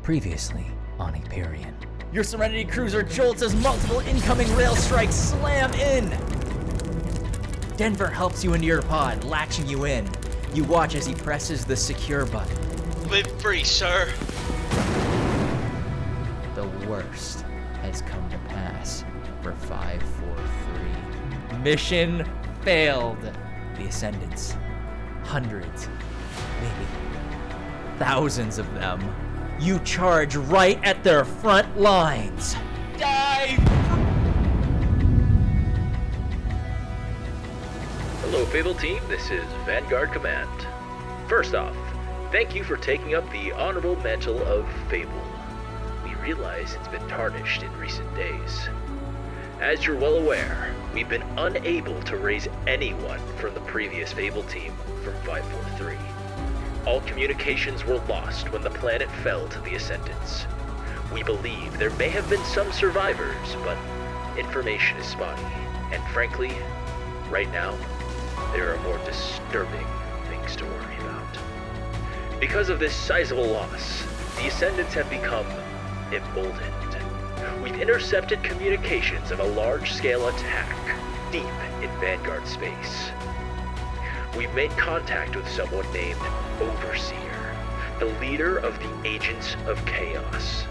Previously on Aperion. Your Serenity cruiser jolts as multiple incoming rail strikes slam in. Denver helps you into your pod, latching you in. You watch as he presses the secure button. Live free, sir. The worst has come to pass for 543. Mission failed. The Ascendants, hundreds, maybe Thousands of them. You charge right at their front lines. Dive! Hello, Fable Team. This is Vanguard Command. First off, thank you for taking up the honorable mantle of Fable. We realize it's been tarnished in recent days. As you're well aware, we've been unable to raise anyone from the previous Fable team from 543. All communications were lost when the planet fell to the Ascendants. We believe there may have been some survivors, but information is spotty. And frankly, right now, there are more disturbing things to worry about. Because of this sizable loss, the Ascendants have become emboldened. We've intercepted communications of a large-scale attack deep in Vanguard space. We've made contact with someone named Overseer, the leader of the Agents of Chaos.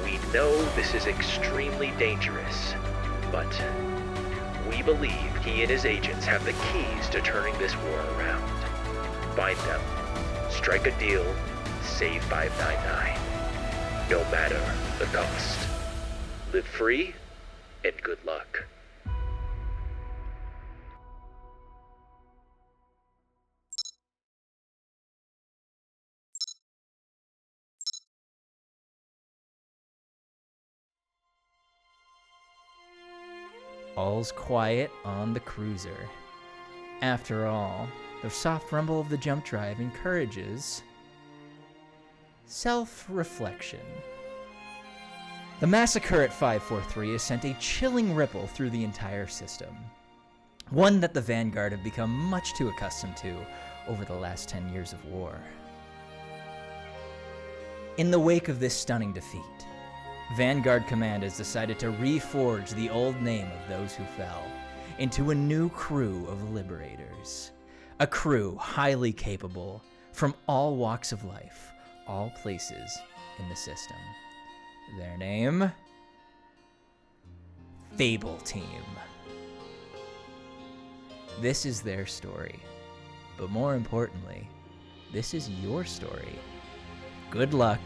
We know this is extremely dangerous, but we believe he and his agents have the keys to turning this war around. Find them, strike a deal, save 599. No matter the cost. Live free, and good luck. all's quiet on the cruiser. After all, the soft rumble of the jump drive encourages self-reflection. The massacre at 543 has sent a chilling ripple through the entire system, one that the Vanguard have become much too accustomed to over the last 10 years of war. In the wake of this stunning defeat, Vanguard Command has decided to reforge the old name of those who fell into a new crew of liberators. A crew highly capable from all walks of life, all places in the system. Their name? Fable Team. This is their story. But more importantly, this is your story. Good luck,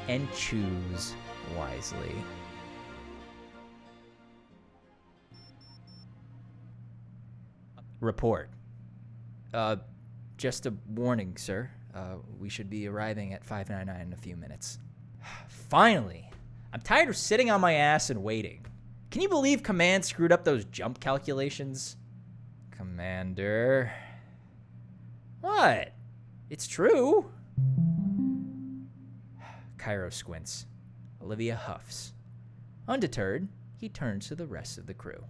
and choose wisely. Report. Just a warning, sir. We should be arriving at 599 in a few minutes. Finally! I'm tired of sitting on my ass and waiting. Can you believe Command screwed up those jump calculations? Commander. What? It's true. Cairo squints. Olivia huffs. Undeterred, he turns to the rest of the crew.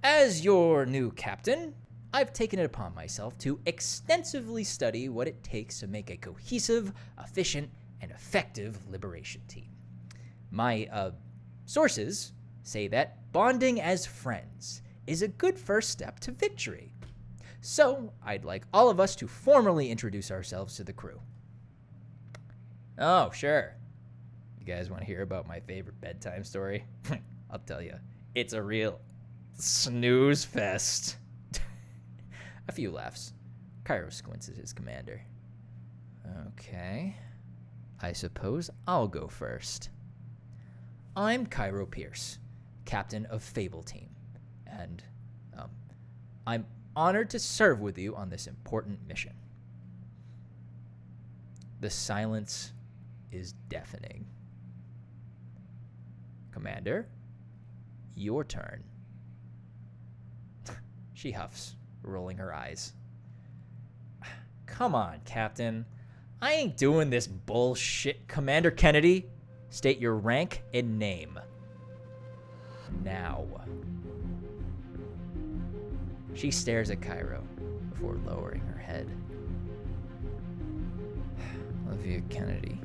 As your new captain, I've taken it upon myself to extensively study what it takes to make a cohesive, efficient, and effective liberation team. My, sources say that bonding as friends is a good first step to victory. So, I'd like all of us to formally introduce ourselves to the crew. Oh, sure. You guys want to hear about my favorite bedtime story? I'll tell you. It's a real snooze fest. A few laughs. Cairo squints at his commander. Okay. I suppose I'll go first. I'm Cairo Pierce, captain of Fable Team, and I'm honored to serve with you on this important mission. The silence is deafening. Commander, your turn. She huffs, rolling her eyes. Come on, Captain. I ain't doing this bullshit. Commander Kennedy, state your rank and name. Now. She stares at Cairo before lowering her head. Olivia Kennedy,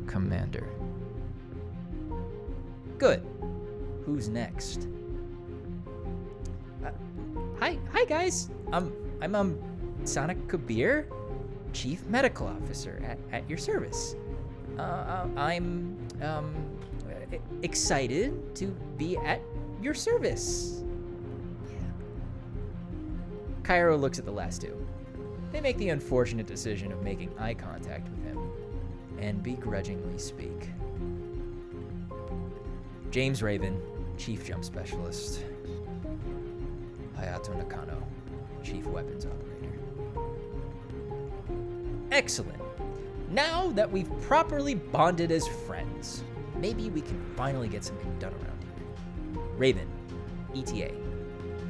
Commander. Good. Who's next? Hi guys. I'm Sonic Kabir, Chief Medical Officer at your service. I'm excited to be at your service. Yeah. Cairo looks at the last two. They make the unfortunate decision of making eye contact with him and begrudgingly speak. James Raven, Chief Jump Specialist. Hayato Nakano, Chief Weapons Operator. Excellent. Now that we've properly bonded as friends, maybe we can finally get something done around here. Raven, ETA.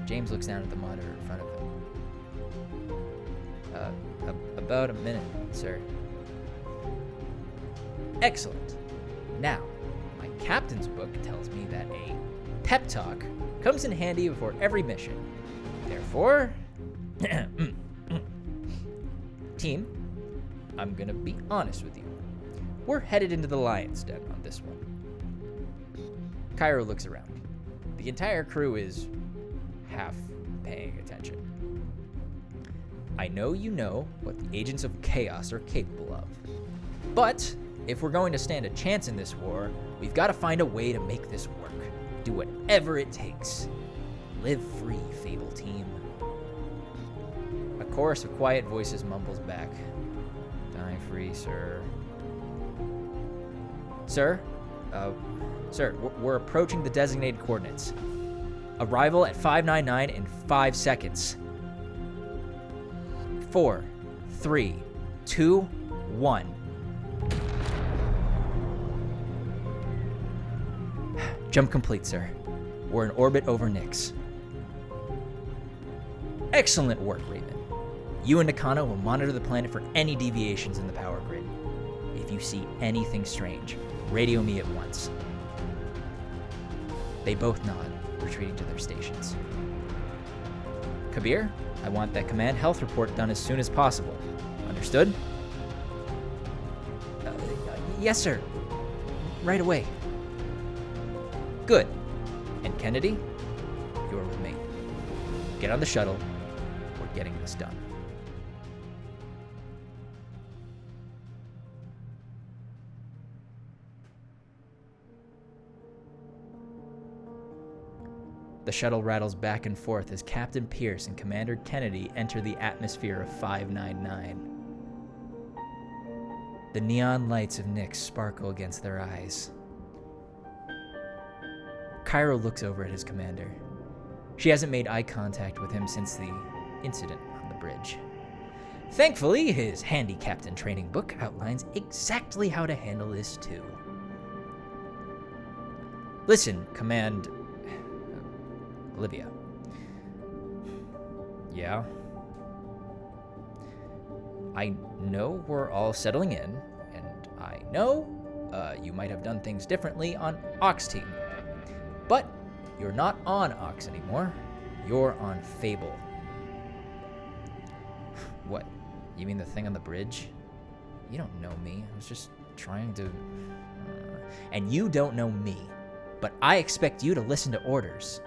James looks down at the monitor in front of him. About a minute, sir. Excellent. Now, my captain's book tells me that a pep talk comes in handy before every mission. Therefore, team, I'm gonna be honest with you. We're headed into the Lion's Den on this one. Cairo looks around. The entire crew is half paying attention. I know you know what the agents of chaos are capable of. But if we're going to stand a chance in this war, we've got to find a way to make this work. Do whatever it takes. Live free, Fable team. A chorus of quiet voices mumbles back. Die free, sir. Sir? Sir, we're approaching the designated coordinates. Arrival at 599 in 5 seconds. 4, 3, 2, 1. Jump complete, sir. We're in orbit over Nyx. Excellent work, Raven. You and Nakano will monitor the planet for any deviations in the power grid. If you see anything strange, radio me at once. They both nod, retreating to their stations. Kabir, I want that command health report done as soon as possible. Understood? Yes, sir. Right away. Good. And Kennedy, you're with me. Get on the shuttle. We're getting this done. The shuttle rattles back and forth as Captain Pierce and Commander Kennedy enter the atmosphere of 599. The neon lights of Nyx sparkle against their eyes. Cairo looks over at his commander. She hasn't made eye contact with him since the incident on the bridge. Thankfully, his handy captain training book outlines exactly how to handle this too. Listen, Command... Olivia. Yeah? I know we're all settling in, and I know you might have done things differently on Ox Team. But you're not on Ox anymore. You're on Fable. What? You mean the thing on the bridge? You don't know me. I was just trying to... And you don't know me. But I expect you to listen to orders.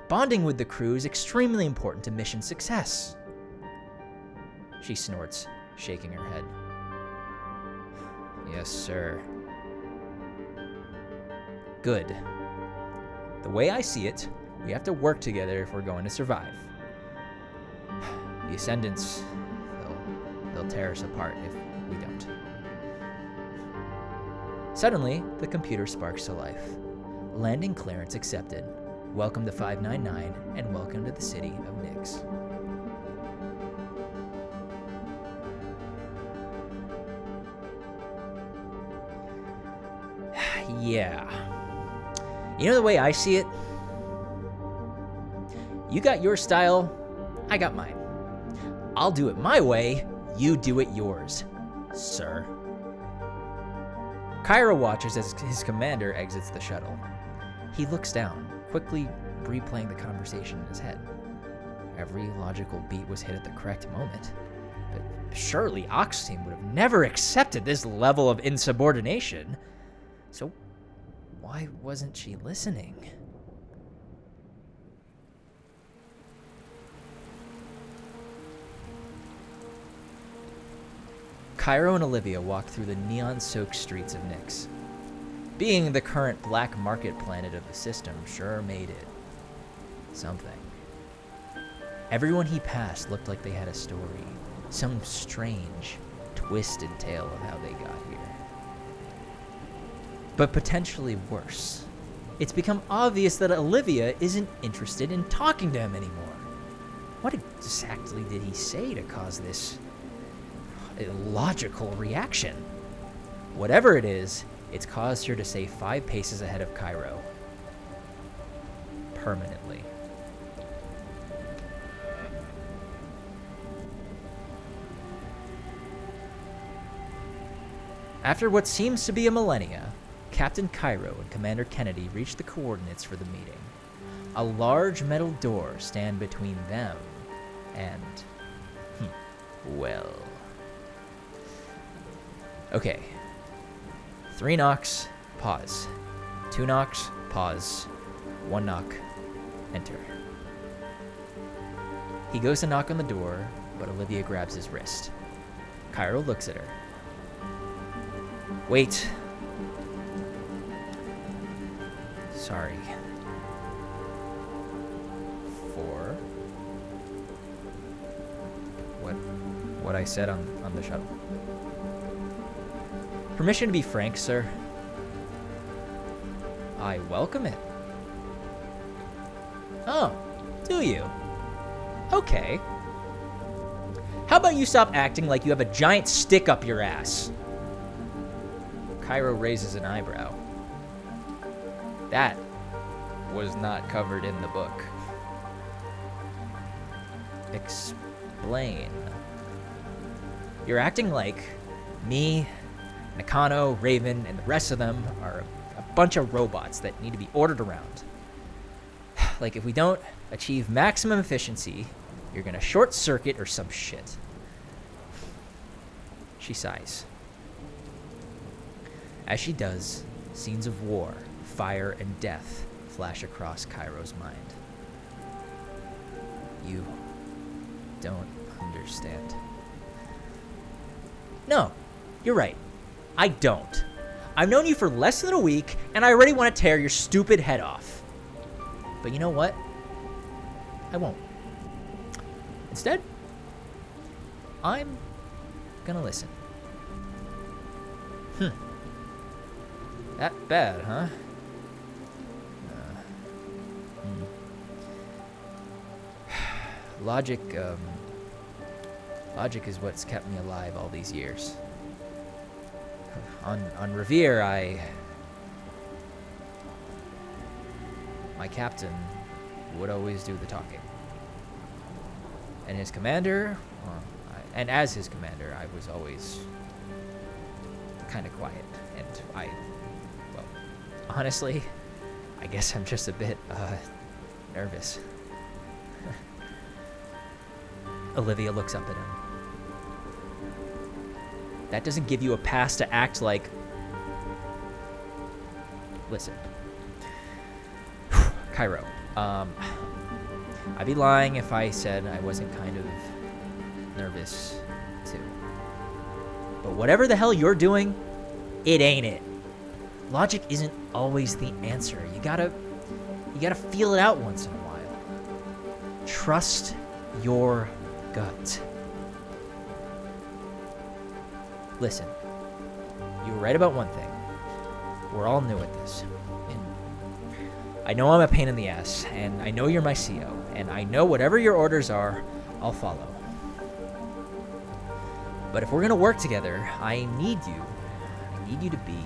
Bonding with the crew is extremely important to mission success. She snorts, shaking her head. Yes, sir. Good. The way I see it, we have to work together if we're going to survive. The Ascendants, they'll tear us apart if we don't. Suddenly, the computer sparks to life. Landing clearance accepted. Welcome to 599, and welcome to the city of Nyx. Yeah. You know the way I see it? You got your style, I got mine. I'll do it my way, you do it yours, sir. Cairo watches as his commander exits the shuttle. He looks down, quickly replaying the conversation in his head. Every logical beat was hit at the correct moment. But surely Ox Team would have never accepted this level of insubordination. So why wasn't she listening? Cairo and Olivia walked through the neon-soaked streets of Nyx. Being the current black market planet of the system sure made it something. Everyone he passed looked like they had a story, some strange, twisted tale of how they got here. But potentially worse. It's become obvious that Olivia isn't interested in talking to him anymore. What exactly did he say to cause this illogical reaction? Whatever it is, it's caused her to stay 5 paces ahead of Cairo. Permanently. After what seems to be a millennia, Captain Cairo and Commander Kennedy reach the coordinates for the meeting. A large metal door stands between them and, well. Okay. 3 knocks, pause. 2 knocks, pause. 1 knock, enter. He goes to knock on the door, but Olivia grabs his wrist. Cairo looks at her. Wait. Sorry. For what I said on the shuttle. Permission to be frank, sir. I welcome it. Oh, do you? Okay. How about you stop acting like you have a giant stick up your ass? Cairo raises an eyebrow. That was not covered in the book. Explain. You're acting like me, Nakano, Raven, and the rest of them are a bunch of robots that need to be ordered around. Like if we don't achieve maximum efficiency, you're gonna short circuit or some shit. She sighs. As she does, scenes of war, fire, and death flash across Cairo's mind. You don't understand. No, you're right. I don't. I've known you for less than a week, and I already want to tear your stupid head off. But you know what? I won't. Instead, I'm gonna listen. That bad, huh? Logic is what's kept me alive all these years. On Revere, my captain would always do the talking. And his commander, and as his commander, I was always kind of quiet. And well, honestly, I guess I'm just a bit, nervous. Olivia looks up at him. That doesn't give you a pass to act like... Listen. Cairo, I'd be lying if I said I wasn't kind of nervous, too. But whatever the hell you're doing, it ain't it. Logic isn't always the answer. You gotta feel it out once in a while. Trust your gut. Listen, you were right about one thing. We're all new at this. And I know I'm a pain in the ass, and I know you're my CO, and I know whatever your orders are, I'll follow. But if we're gonna work together, I need you to be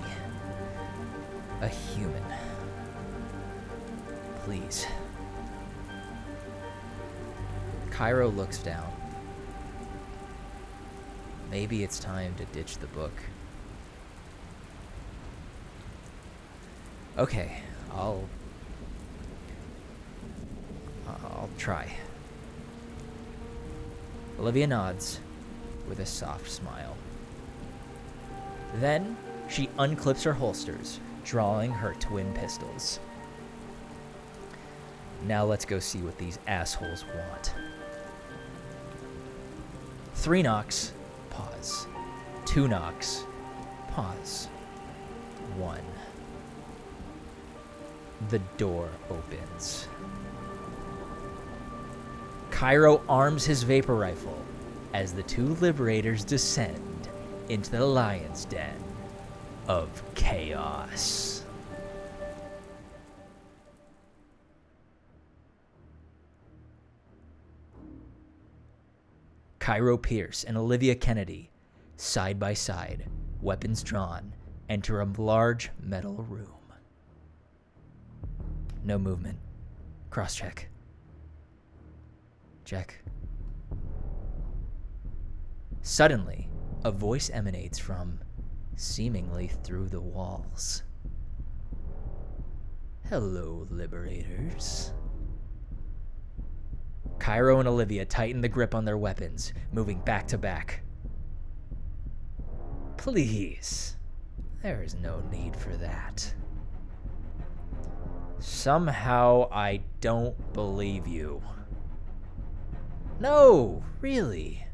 a human. Please. Cairo looks down. Maybe it's time to ditch the book. Okay, I'll try. Olivia nods, with a soft smile. Then she unclips her holsters, drawing her twin pistols. Now let's go see what these assholes want. 3 knocks, pause. 2 knocks, pause. 1. The door opens. Cairo arms his vapor rifle as the 2 liberators descend into the lion's den of chaos. Cairo Pierce and Olivia Kennedy, side by side, weapons drawn, enter a large metal room. No movement. Cross-check. Check. Suddenly, a voice emanates from, seemingly through the walls. Hello, liberators. Cairo and Olivia tighten the grip on their weapons, moving back to back. Please, there is no need for that. Somehow I don't believe you. No, really.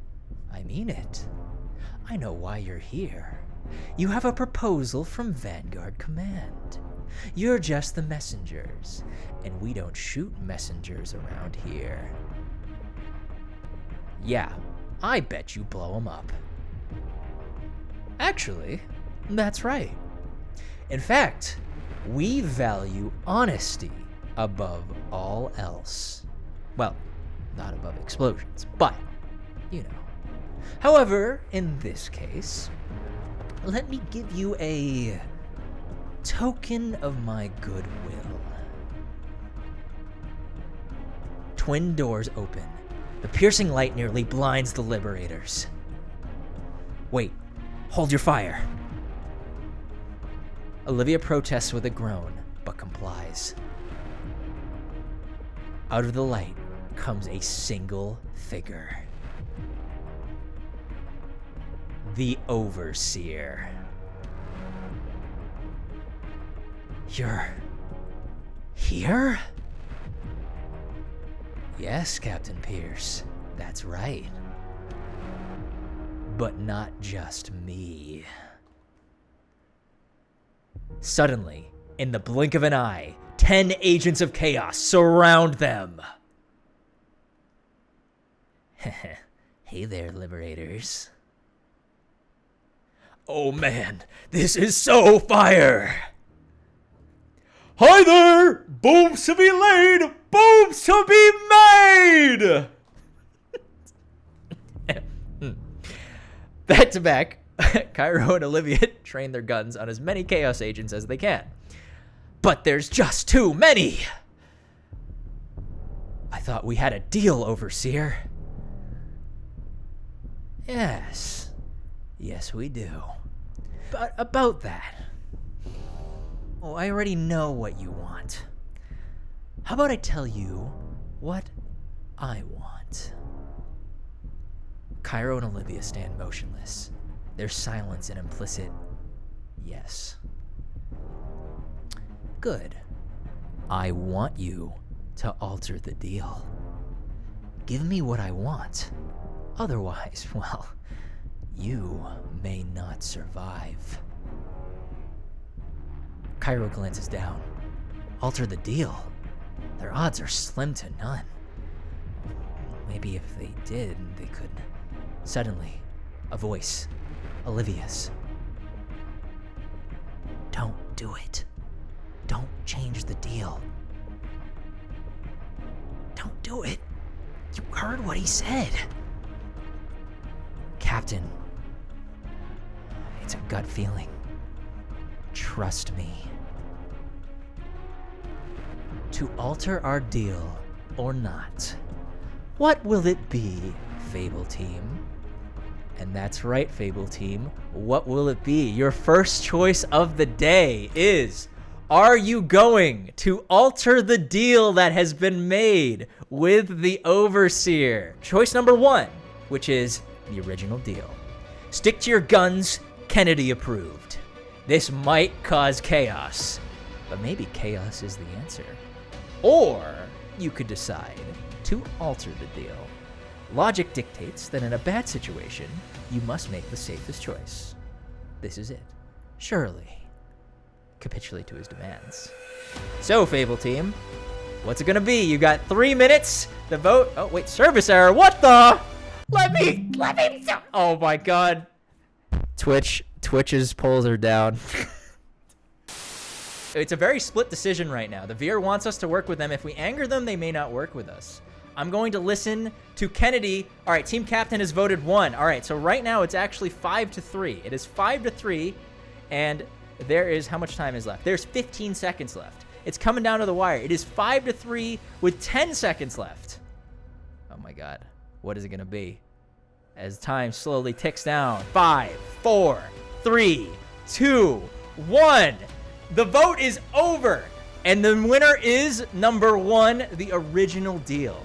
I mean it. I know why you're here. You have a proposal from Vanguard Command. You're just the messengers, and we don't shoot messengers around here. Yeah, I bet you blow them up. Actually, that's right. In fact, we value honesty above all else. Well, not above explosions, but, you know. However, in this case, let me give you a token of my goodwill. Twin doors open. The piercing light nearly blinds the liberators. Wait, hold your fire. Olivia protests with a groan, but complies. Out of the light comes a single figure. The Overseer. You're here? Yes, Captain Pierce, that's right. But not just me. Suddenly, in the blink of an eye, 10 agents of chaos surround them. Hey there, liberators. Oh man, this is so fire! Hi there! Booms to be laid! Booms to be made! Back to back, Cairo and Olivia train their guns on as many Chaos agents as they can. But there's just too many! I thought we had a deal, Overseer. Yes. Yes, we do. But about that... Oh, I already know what you want. How about I tell you what I want? Cairo and Olivia stand motionless, their silence an implicit yes. Good. I want you to alter the deal. Give me what I want. Otherwise, well, you may not survive. Cairo glances down. Alter the deal? Their odds are slim to none. Maybe if they did, they could... Suddenly, a voice. Olivia's. Don't do it. Don't change the deal. Don't do it. You heard what he said. Captain, it's a gut feeling. Trust me. To alter our deal or not, what will it be, Fable Team? And that's right, Fable Team. What will it be? Your first choice of the day is, are you going to alter the deal that has been made with the Overseer? Choice number 1, which is the original deal. Stick to your guns, Kennedy approved. This might cause chaos, but maybe chaos is the answer. Or you could decide to alter the deal. Logic dictates that in a bad situation, you must make the safest choice. This is it. Surely. Capitulate to his demands. So, Fable Team, what's it gonna be? You got 3 minutes. The vote. Oh, wait, service error. What the? Let me. Oh my God. Twitch's polls are down. It's a very split decision right now. The VR wants us to work with them. If we anger them, they may not work with us. I'm going to listen to Kennedy. All right, team captain has voted 1. All right, so right now it's actually 5-3. It is 5-3, and there is, how much time is left? There's 15 seconds left. It's coming down to the wire. It is 5-3 with 10 seconds left. Oh my God, what is it gonna be? As time slowly ticks down. 5, 4, 3, 2, 1. The vote is over, and the winner is number 1, the original deal.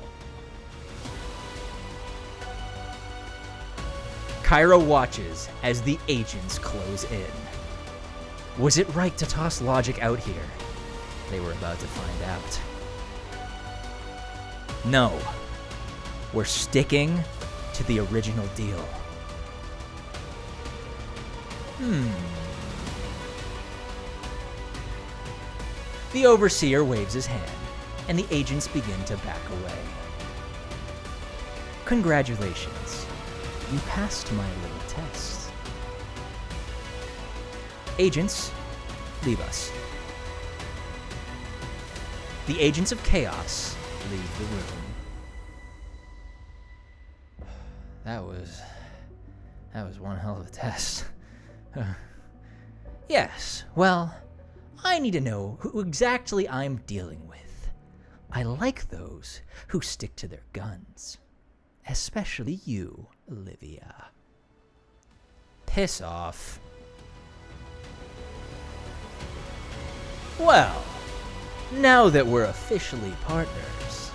Cairo watches as the agents close in. Was it right to toss logic out here? They were about to find out. No. We're sticking to the original deal. The overseer waves his hand, and the agents begin to back away. Congratulations. You passed my little test. Agents, leave us. The agents of chaos leave the room. That was one hell of a test. Yes, well, I need to know who exactly I'm dealing with. I like those who stick to their guns. Especially you, Olivia. Piss off. Well, now that we're officially partners,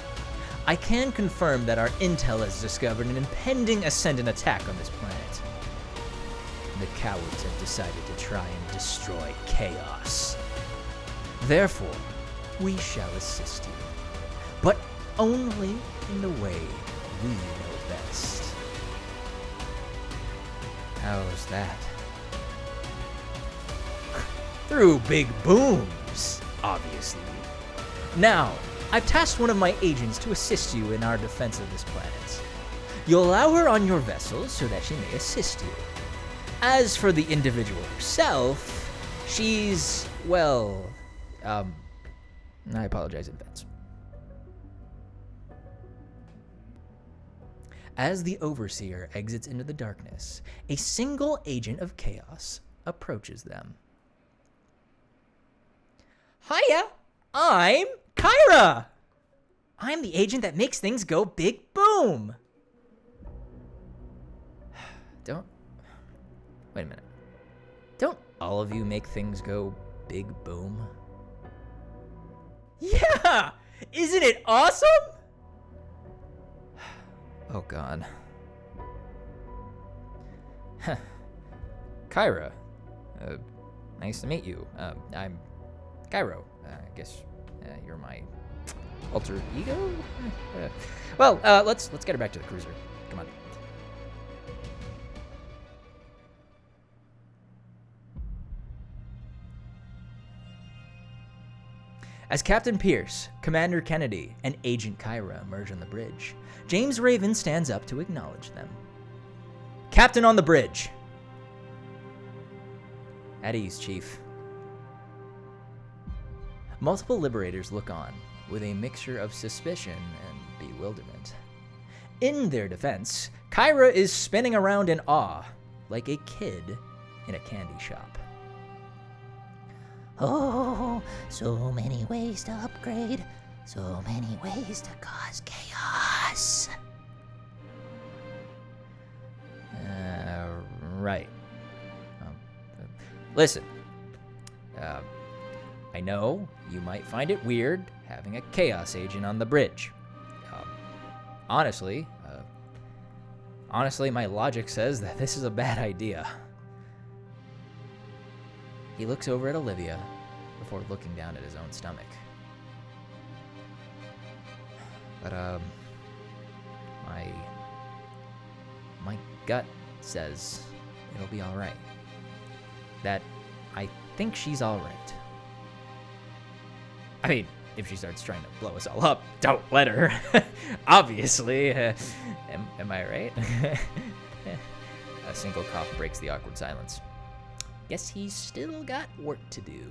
I can confirm that our intel has discovered an impending ascendant attack on this planet. The cowards have decided to try and destroy chaos. Therefore, we shall assist you, but only in the way we know best. How's that? Through big booms, obviously. Now, I've tasked one of my agents to assist you in our defense of this planet. You'll allow her on your vessel so that she may assist you. As for the individual herself, she's, well, I apologize in advance. As the Overseer exits into the darkness, a single agent of chaos approaches them. Hiya, I'm Kyra! I'm the agent that makes things go big boom! Wait a minute. Don't all of you make things go big boom? Yeah! Isn't it awesome? Oh God. Kyra. Nice to meet you. I'm Cairo. I guess you're my alter ego? Well, let's get her back to the cruiser. Come on. As Captain Pierce, Commander Kennedy, and Agent Kyra emerge on the bridge, James Raven stands up to acknowledge them. Captain on the bridge. At ease, Chief. Multiple Liberators look on, with a mixture of suspicion and bewilderment. In their defense, Kyra is spinning around in awe, like a kid in a candy shop. Oh, so many ways to upgrade, so many ways to cause chaos. Right. Listen, I know you might find it weird having a chaos agent on the bridge. Honestly, Honestly, my logic says that this is a bad idea. He looks over at Olivia before looking down at his own stomach. But, my gut says it'll be alright. That I think she's alright. I mean, if she starts trying to blow us all up, don't let her. Obviously. Am I right? A single cough breaks the awkward silence. Guess he's still got work to do.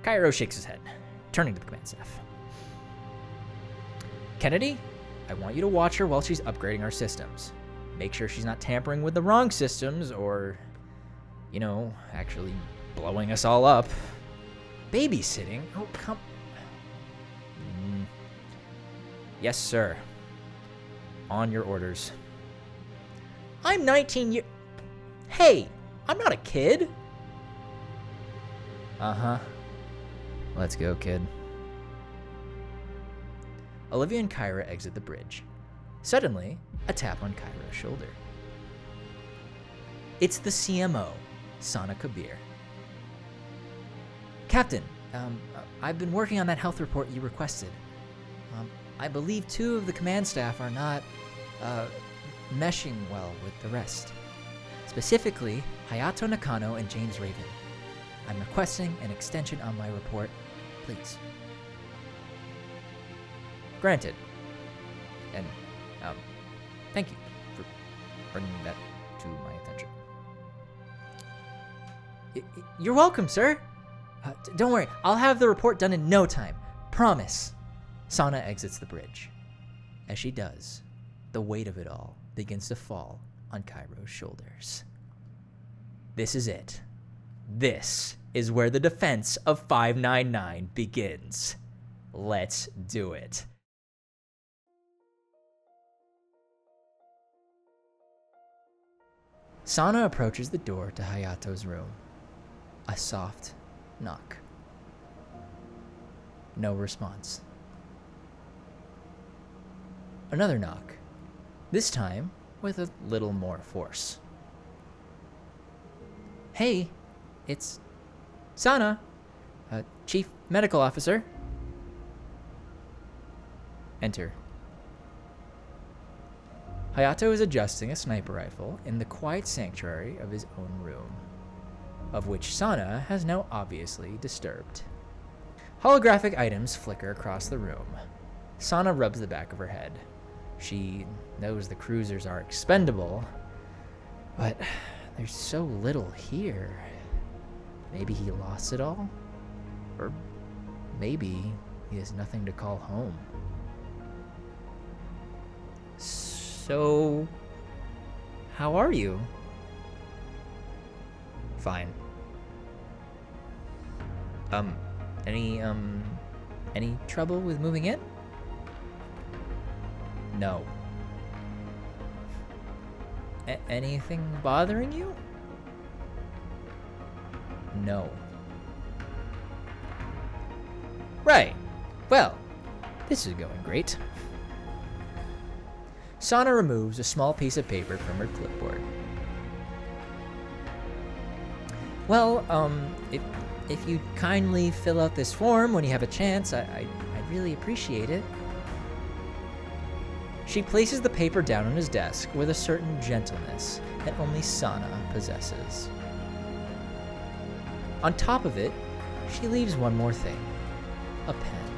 Cairo shakes his head, turning to the command staff. Kennedy, I want you to watch her while she's upgrading our systems. Make sure she's not tampering with the wrong systems or, actually blowing us all up. Babysitting? Oh, come... Yes, sir. On your orders. I'm 19 years... Hey, I'm not a kid. Uh-huh. Let's go, kid. Olivia and Kyra exit the bridge. Suddenly, a tap on Kyra's shoulder. It's the CMO, Sana Kabir. Captain, I've been working on that health report you requested. I believe 2 of the command staff are not, meshing well with the rest. Specifically, Hayato Nakano and James Raven. I'm requesting an extension on my report, please. Granted. And, thank you for bringing that to my attention. You're welcome, sir. Don't worry, I'll have the report done in no time. Promise. Sana exits the bridge. As she does, the weight of it all begins to fall on Cairo's shoulders. This is it. This is where the defense of 599 begins. Let's do it. Sana approaches the door to Hayato's room. A soft knock. No response. Another knock, this time with a little more force. Hey, it's Sana, Chief Medical Officer. Enter. Hayato is adjusting a sniper rifle in the quiet sanctuary of his own room, of which Sana has now obviously disturbed. Holographic items flicker across the room. Sana rubs the back of her head. She knows the cruisers are expendable, but there's so little here. Maybe he lost it all? Or maybe he has nothing to call home. So, how are you? Fine. Any trouble with moving in? No. Anything bothering you? No. Right. Well, this is going great. Sana removes a small piece of paper from her clipboard. Well, if you'd kindly fill out this form when you have a chance, I'd really appreciate it. She places the paper down on his desk with a certain gentleness that only Sana possesses. On top of it, she leaves one more thing. A pen.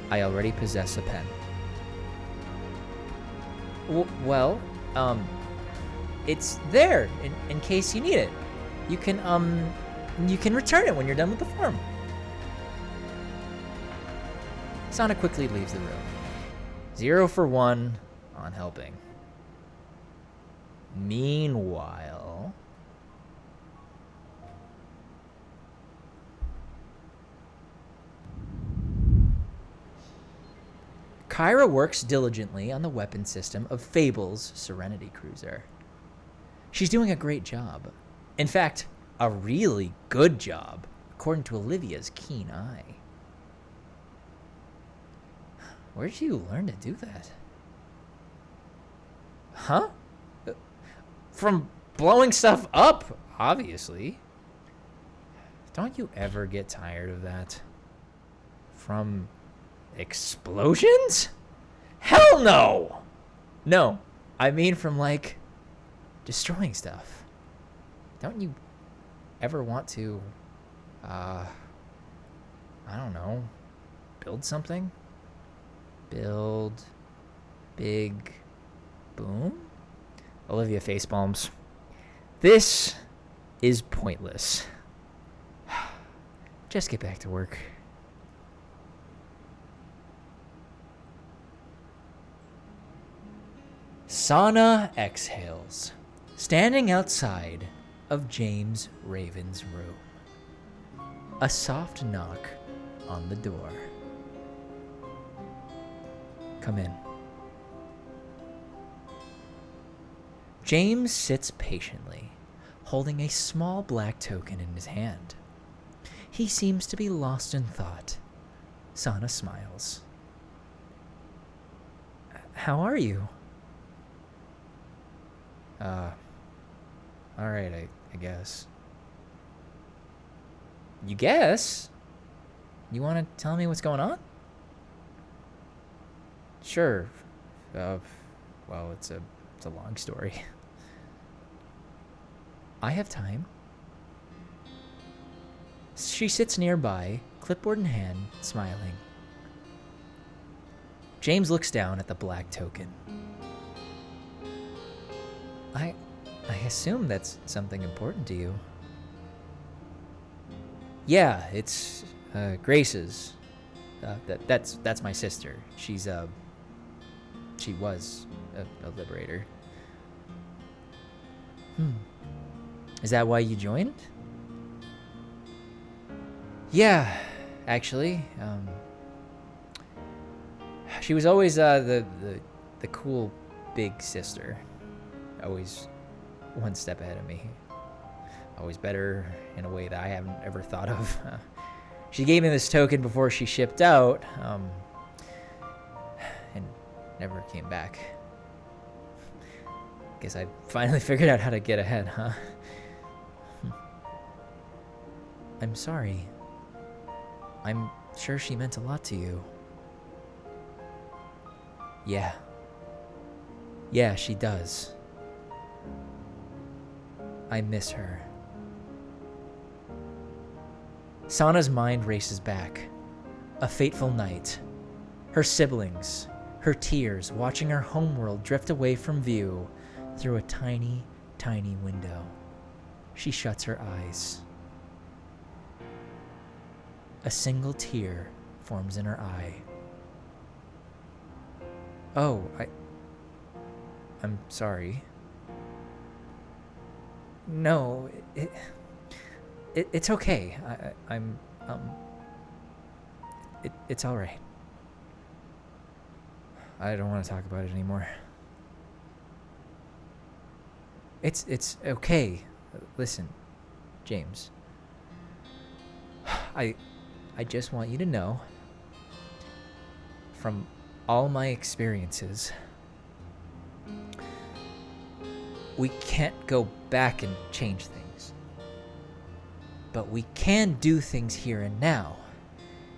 I already possess a pen. Well, it's there in case you need it. You can return it when you're done with the form. Sana quickly leaves the room. 0 for 1 on helping. Meanwhile... Kyra works diligently on the weapon system of Fable's Serenity Cruiser. She's doing a great job. In fact, a really good job, according to Olivia's keen eye. Where did you learn to do that? Huh? From blowing stuff up, obviously. Don't you ever get tired of that? From explosions? Hell no! No, I mean from, like, destroying stuff. Don't you ever want to, I don't know, build something? Build big boom? Olivia facepalms. This is pointless. Just get back to work. Sana exhales, standing outside of James Raven's room. A soft knock on the door. Come in. James sits patiently, holding a small black token in his hand. He seems to be lost in thought. Sana smiles. How are you? Alright, I guess. You guess? You want to tell me what's going on? Sure. Well, it's a long story. I have time. She sits nearby, clipboard in hand, smiling. James looks down at the black token. I assume that's something important to you. Yeah, it's Grace's. That's my sister. She was a liberator. Is that why you joined? Yeah, actually. She was always the cool big sister. Always one step ahead of me. Always better in a way that I haven't ever thought of. She gave me this token before she shipped out, and never came back. Guess I finally figured out how to get ahead, huh? I'm sorry. I'm sure she meant a lot to you. Yeah. Yeah, she does. I miss her. Sana's mind races back. A fateful night. Her siblings, her tears, watching her homeworld drift away from view through a tiny, tiny window. She shuts her eyes. A single tear forms in her eye. Oh, I'm sorry. No, it's okay. It's all right. I don't want to talk about it anymore. It's okay. Listen, James. I just want you to know, from all my experiences, we can't go back and change things. But we can do things here and now.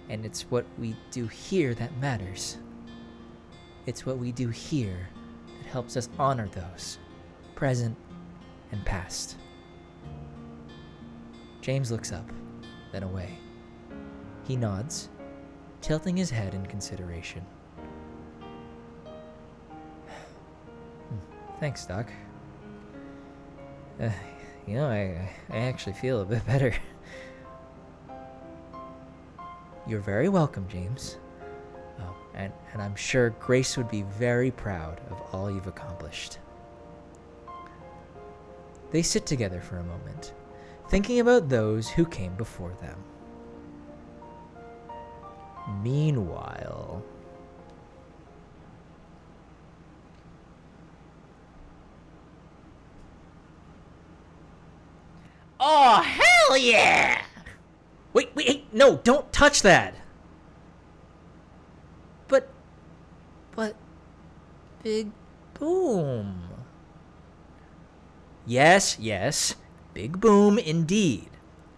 And it's what we do here that matters. It's what we do here that helps us honor those, present and past. James looks up, then away. He nods, tilting his head in consideration. Thanks, Doc. I actually feel a bit better. You're very welcome, James. Oh, and I'm sure Grace would be very proud of all you've accomplished. They sit together for a moment, thinking about those who came before them. Meanwhile... Oh, hell yeah! Wait, hey, no, don't touch that! But... Big Boom... Yes, yes, big boom indeed.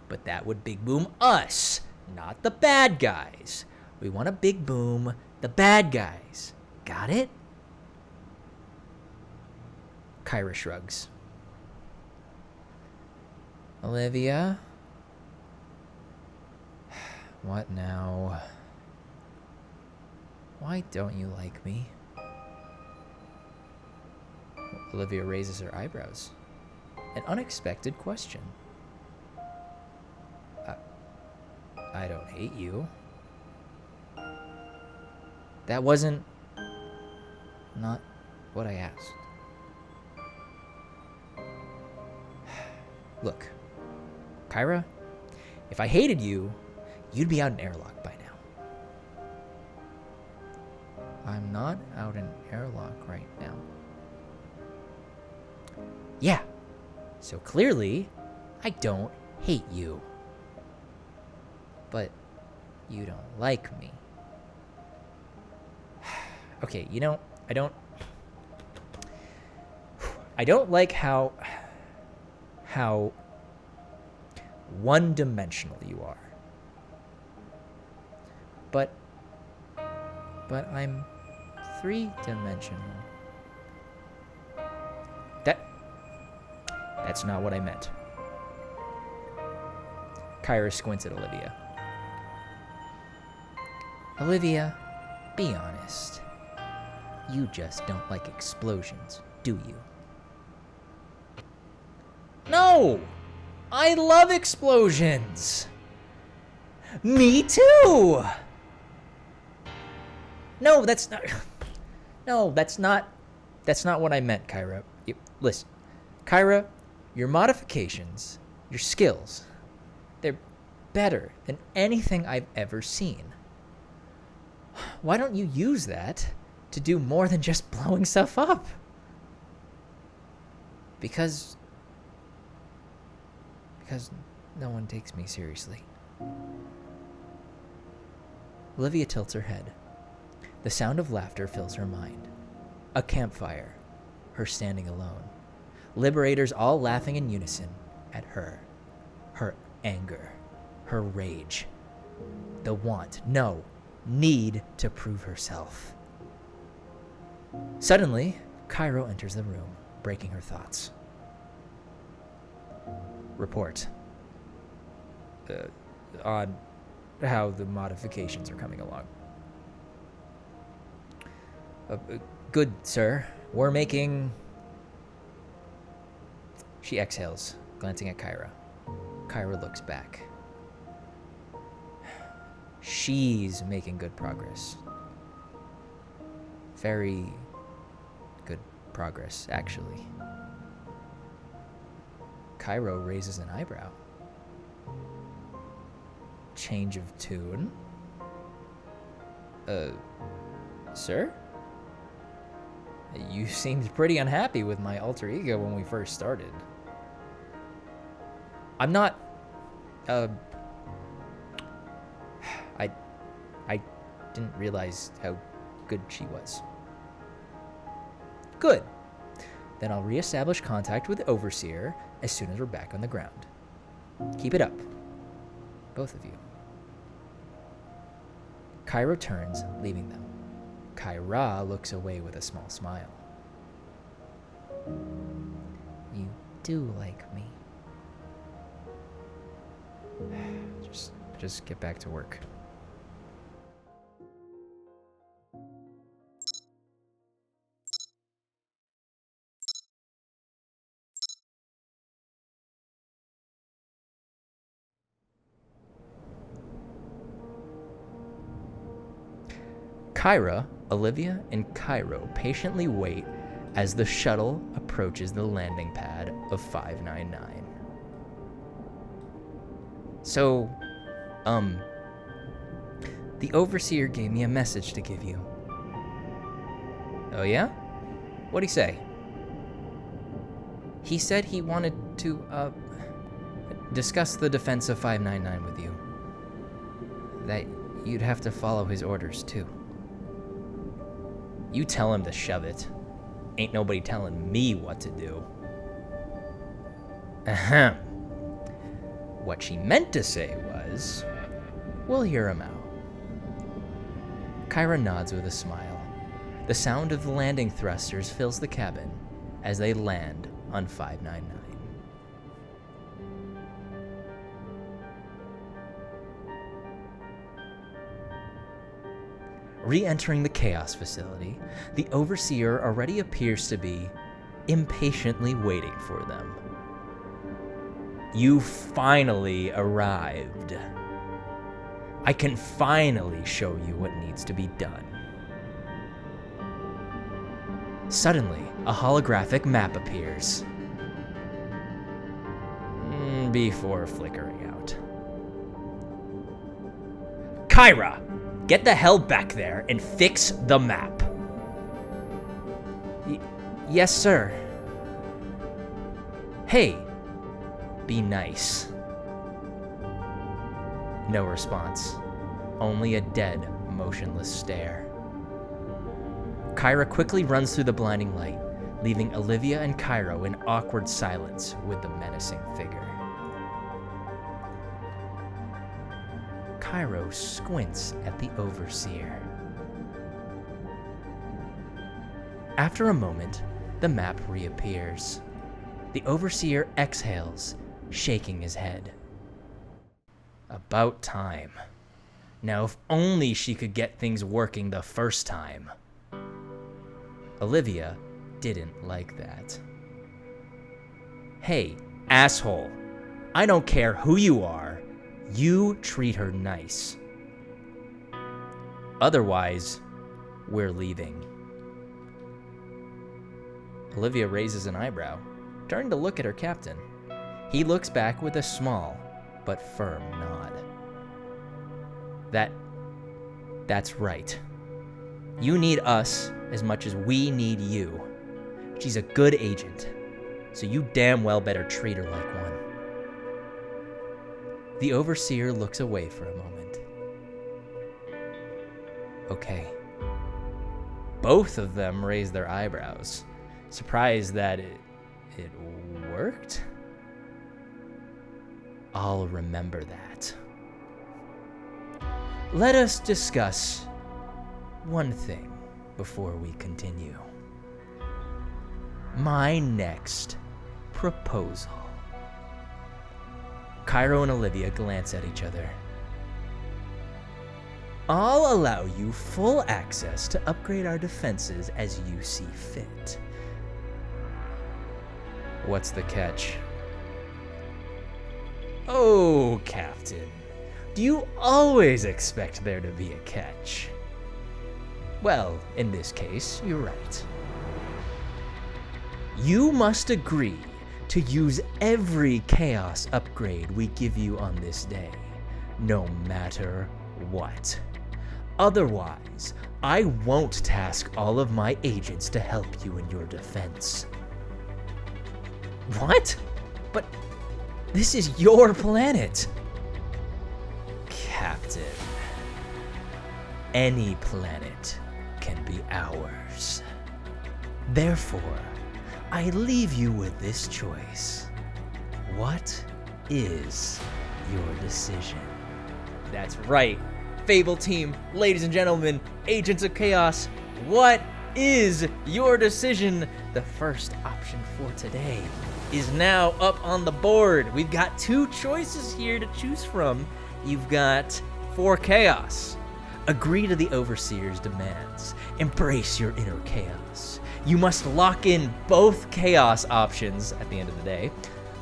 But that would big boom us, not the bad guys. We want to big boom the bad guys. Got it? Kyra shrugs. Olivia? What now? Why don't you like me? Olivia raises her eyebrows. An unexpected question. I don't hate you. That wasn't... not what I asked. Look, Kyra, if I hated you, you'd be out in airlock by now. I'm not out in airlock right now. Yeah, so clearly, I don't hate you. But you don't like me. Okay, you know, I don't like how one-dimensional you are. But I'm three-dimensional. That's not what I meant. Kyra squints at Olivia. Olivia, be honest. You just don't like explosions, do you? No! I love explosions! Me too! No, that's not... No, that's not what I meant, Kyra. Listen, Kyra, your modifications, your skills, they're better than anything I've ever seen. Why don't you use that to do more than just blowing stuff up? Because no one takes me seriously. Olivia tilts her head. The sound of laughter fills her mind. A campfire. Her standing alone. Liberators all laughing in unison at her. Her anger. Her rage. The want, no, need to prove herself. Suddenly, Cairo enters the room, breaking her thoughts. Report. On how the modifications are coming along. Good, sir. We're making... She exhales, glancing at Kyra. Kyra looks back. She's making good progress. Very good progress, actually. Kyra raises an eyebrow. Change of tune? Sir? You seemed pretty unhappy with my alter ego when we first started. I'm not, I didn't realize how good she was. Good. Then I'll reestablish contact with Overseer as soon as we're back on the ground. Keep it up. Both of you. Cairo turns, leaving them. Kyra looks away with a small smile. You do like me. Just get back to work. Kyra, Olivia, and Cairo patiently wait as the shuttle approaches the landing pad of 599. So, the Overseer gave me a message to give you. Oh yeah? What'd he say? He said he wanted to, discuss the defense of 599 with you. That you'd have to follow his orders, too. You tell him to shove it. Ain't nobody telling me what to do. Ahem. What she meant to say was, we'll hear him out. Kyra nods with a smile. The sound of the landing thrusters fills the cabin as they land on 599. Re-entering the Chaos facility, the Overseer already appears to be impatiently waiting for them. You finally arrived. I can finally show you what needs to be done. Suddenly, a holographic map appears. Before flickering out. Kyra! Get the hell back there and fix the map. Yes, sir. Hey, be nice. No response. Only a dead, motionless stare. Kyra quickly runs through the blinding light, leaving Olivia and Cairo in awkward silence with the menacing figure. Cairo squints at the Overseer. After a moment, the map reappears. The Overseer exhales, shaking his head. About time. Now, if only she could get things working the first time. Olivia didn't like that. Hey, asshole. I don't care who you are. You treat her nice. Otherwise, we're leaving. Olivia raises an eyebrow, turning to look at her captain. He looks back with a small but firm nod. That's right. You need us as much as we need you. She's a good agent, so you damn well better treat her like one. The Overseer looks away for a moment. Okay. Both of them raise their eyebrows, surprised that it worked? I'll remember that. Let us discuss one thing before we continue. My next proposal. Cairo and Olivia glance at each other. I'll allow you full access to upgrade our defenses as you see fit. What's the catch? Oh, Captain. Do you always expect there to be a catch? Well, in this case, you're right. You must agree to use every chaos upgrade we give you on this day, no matter what. Otherwise, I won't task all of my agents to help you in your defense. What? But this is your planet. Captain, any planet can be ours. Therefore, I leave you with this choice. What is your decision? That's right. Fable team, ladies and gentlemen, agents of chaos, what is your decision? The first option for today is now up on the board. We've got two choices here to choose from. You've got for chaos. Agree to the Overseer's demands. Embrace your inner chaos. You must lock in both chaos options at the end of the day,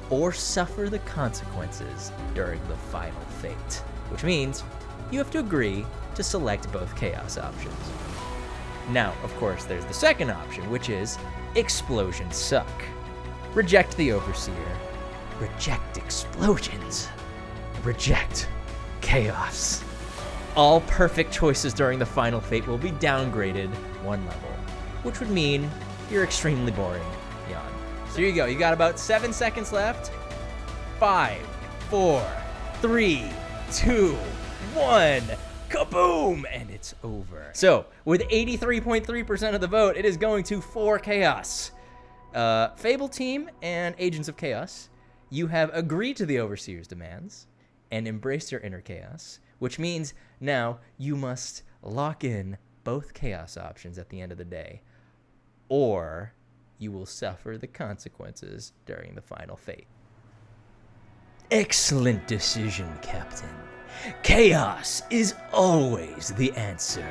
or suffer the consequences during the final fate, which means you have to agree to select both chaos options. Now, of course, there's the second option, which is explosions suck. Reject the Overseer. Reject explosions. Reject chaos. All perfect choices during the final fate will be downgraded one level, which would mean you're extremely boring. Yawn. So here you go. You got about 7 seconds left. 5, 4, 3, 2, 1. Kaboom! And it's over. So, with 83.3% of the vote, it is going to for chaos. Fable team and Agents of Chaos, you have agreed to the Overseer's demands and embraced your inner chaos, which means now you must lock in both chaos options at the end of the day, or you will suffer the consequences during the final fate. Excellent decision, Captain. Chaos is always the answer.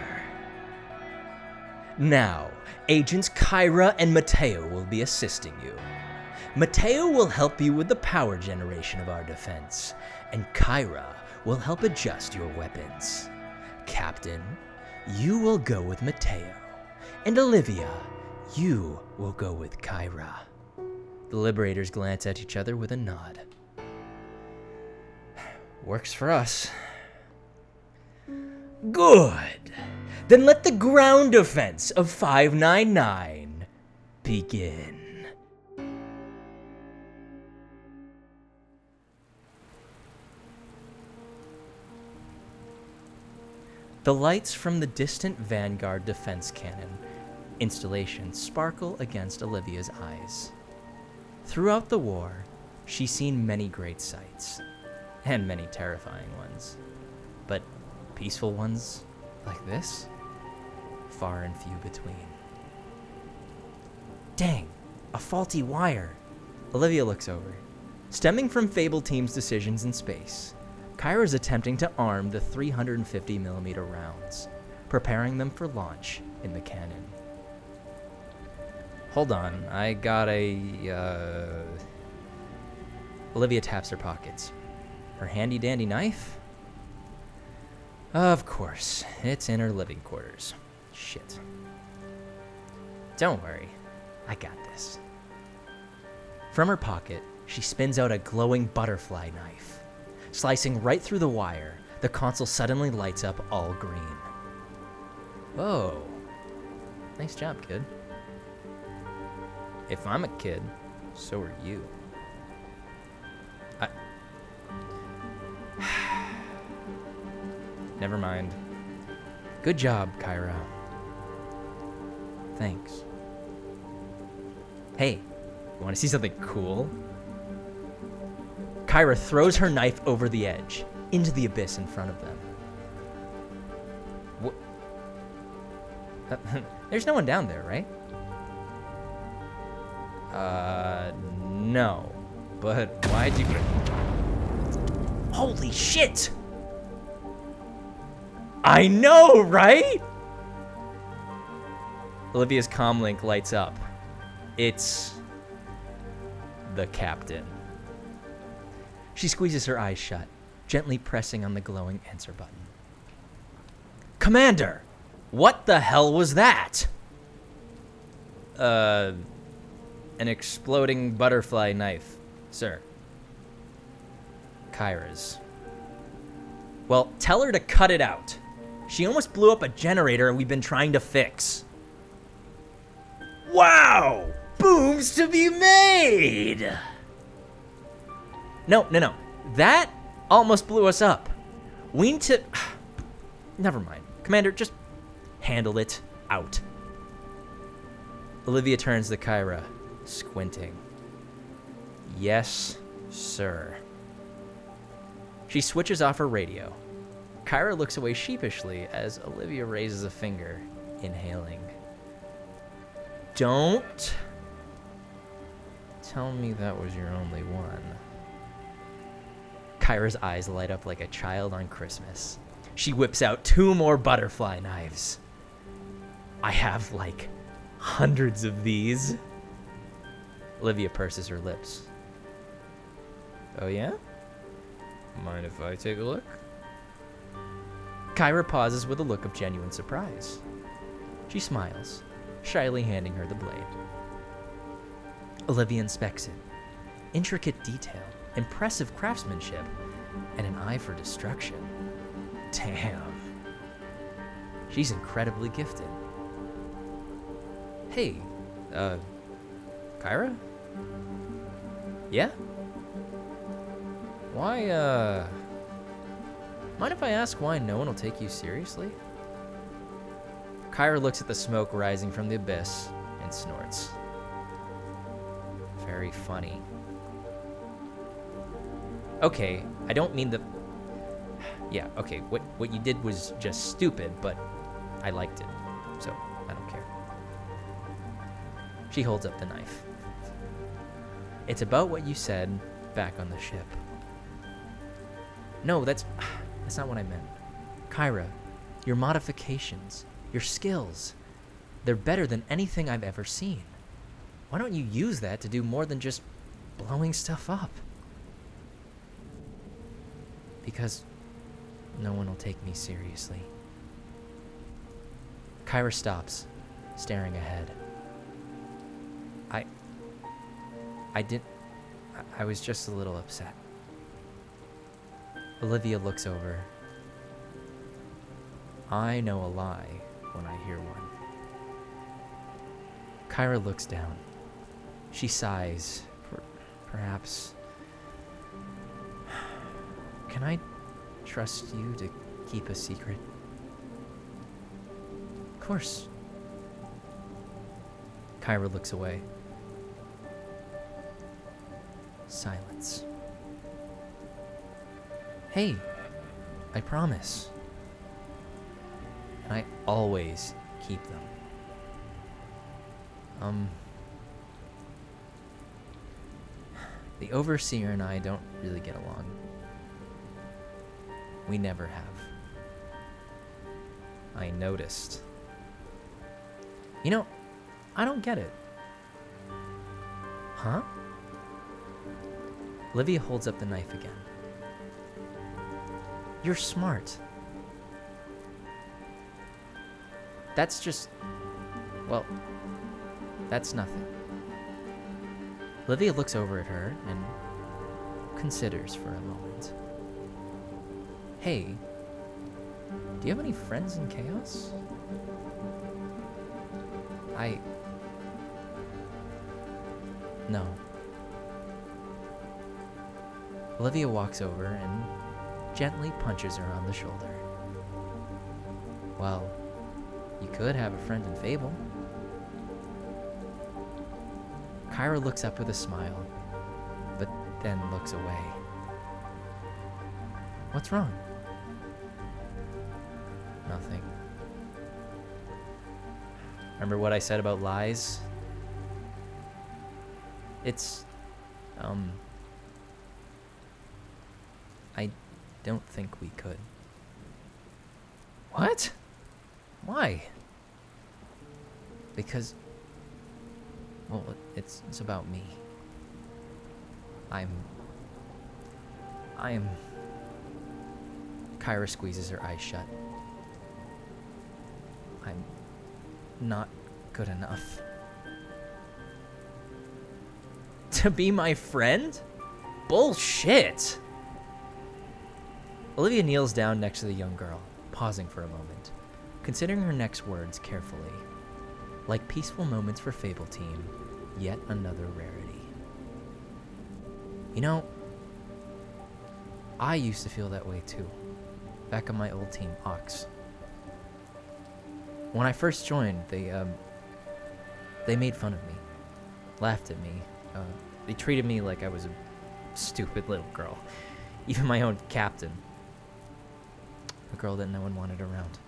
Now, Agents Kyra and Mateo will be assisting you. Mateo will help you with the power generation of our defense, and Kyra will help adjust your weapons. Captain, you will go with Mateo, and Olivia, you will go with Kyra. The Liberators glance at each other with a nod. Works for us. Good. Then let the ground defense of 599 begin. The lights from the distant Vanguard defense cannon installation sparkle against Olivia's eyes. Throughout the war, she's seen many great sights, and many terrifying ones. But peaceful ones like this? Far and few between. Dang, a faulty wire. Olivia looks over. Stemming from Fable Team's decisions in space, Kyra's attempting to arm the 350mm rounds, preparing them for launch in the cannon. Hold on, I got a, Olivia taps her pockets. Her handy-dandy knife? Of course, it's in her living quarters. Shit. Don't worry, I got this. From her pocket, she spins out a glowing butterfly knife. Slicing right through the wire, the console suddenly lights up all green. Whoa. Nice job, kid. If I'm a kid, so are you. Never mind. Good job, Kyra. Thanks. Hey, you want to see something cool? Kyra throws her knife over the edge, into the abyss in front of them. There's no one down there, right? No. But why'd you... Holy shit! I know, right? Olivia's comlink lights up. It's the captain. She squeezes her eyes shut, gently pressing on the glowing answer button. Commander, what the hell was that? An exploding butterfly knife, sir. Kyra's. Well, tell her to cut it out. She almost blew up a generator we've been trying to fix. Wow! Booms to be made! No. That almost blew us up. We need to... Never mind. Commander, just handle it out. Olivia turns to Kyra, squinting. Yes, sir. She switches off her radio. Kyra looks away sheepishly as Olivia raises a finger, inhaling. Don't tell me that was your only one. Kyra's eyes light up like a child on Christmas. She whips out 2 more butterfly knives. I have, like, hundreds of these. Olivia purses her lips. Oh, yeah? Mind if I take a look? Kyra pauses with a look of genuine surprise. She smiles, shyly handing her the blade. Olivia inspects it. Intricate detail, impressive craftsmanship, and an eye for destruction. Damn. She's incredibly gifted. Hey, Kyra? Yeah? Why, mind if I ask why no one will take you seriously? Kyra looks at the smoke rising from the abyss and snorts. Very funny. Okay, I don't mean the... Yeah, okay, what you did was just stupid, but I liked it, so I don't care. She holds up the knife. It's about what you said back on the ship. No, that's not what I meant. Kyra, your modifications, your skills, they're better than anything I've ever seen. Why don't you use that to do more than just blowing stuff up? Because no one will take me seriously. Kyra stops, staring ahead. I was just a little upset. Olivia looks over. I know a lie when I hear one. Kyra looks down. She sighs. Perhaps. Can I trust you to keep a secret? Of course. Kyra looks away. Silence. Hey, I promise. And I always keep them. The Overseer and I don't really get along. We never have. I noticed. You know, I don't get it. Huh? Olivia holds up the knife again. You're smart. That's just... well, that's nothing. Olivia looks over at her and considers for a moment. Hey, do you have any friends in Chaos? No. Olivia walks over and gently punches her on the shoulder. Well, you could have a friend in Fable. Kyra looks up with a smile, but then looks away. What's wrong? Nothing. Remember what I said about lies? It's, I don't think we could. What? Why? Because, well, it's about me. I'm... Kyra squeezes her eyes shut. I'm not good enough. To be my friend? Bullshit! Olivia kneels down next to the young girl, pausing for a moment, considering her next words carefully. Like peaceful moments for Fable Team, yet another rarity. You know, I used to feel that way too, back on my old team, Ox. When I first joined, they made fun of me, laughed at me. They treated me like I was a stupid little girl. Even my own captain. A girl that no one wanted around.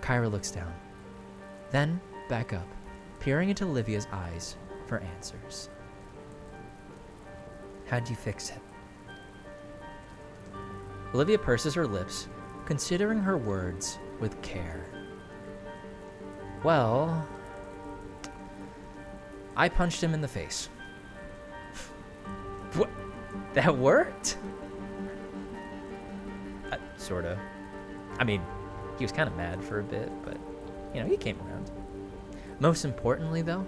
Kyra looks down, then back up, peering into Olivia's eyes for answers. How'd you fix it? Olivia purses her lips, considering her words with care. Well, I punched him in the face. What? That worked? Sorta. I mean, he was kind of mad for a bit, but, you know, he came around. Most importantly, though,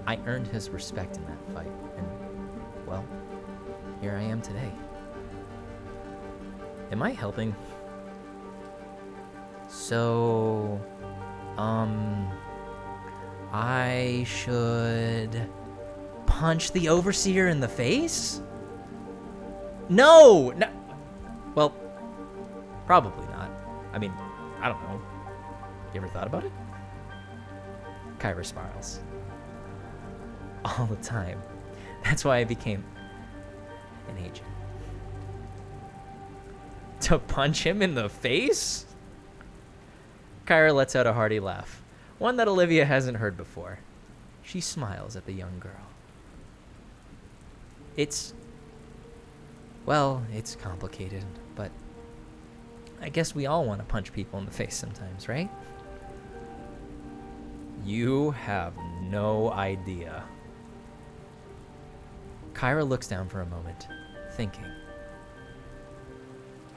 I earned his respect in that fight, and, well, here I am today. Am I helping? So, I should punch the Overseer in the face? No! Well, probably not. I mean, I don't know. You ever thought about it? Kyra smiles. All the time. That's why I became an agent. To punch him in the face? Kyra lets out a hearty laugh, one that Olivia hasn't heard before. She smiles at the young girl. It's complicated, but I guess we all want to punch people in the face sometimes, right? You have no idea. Kyra looks down for a moment, thinking.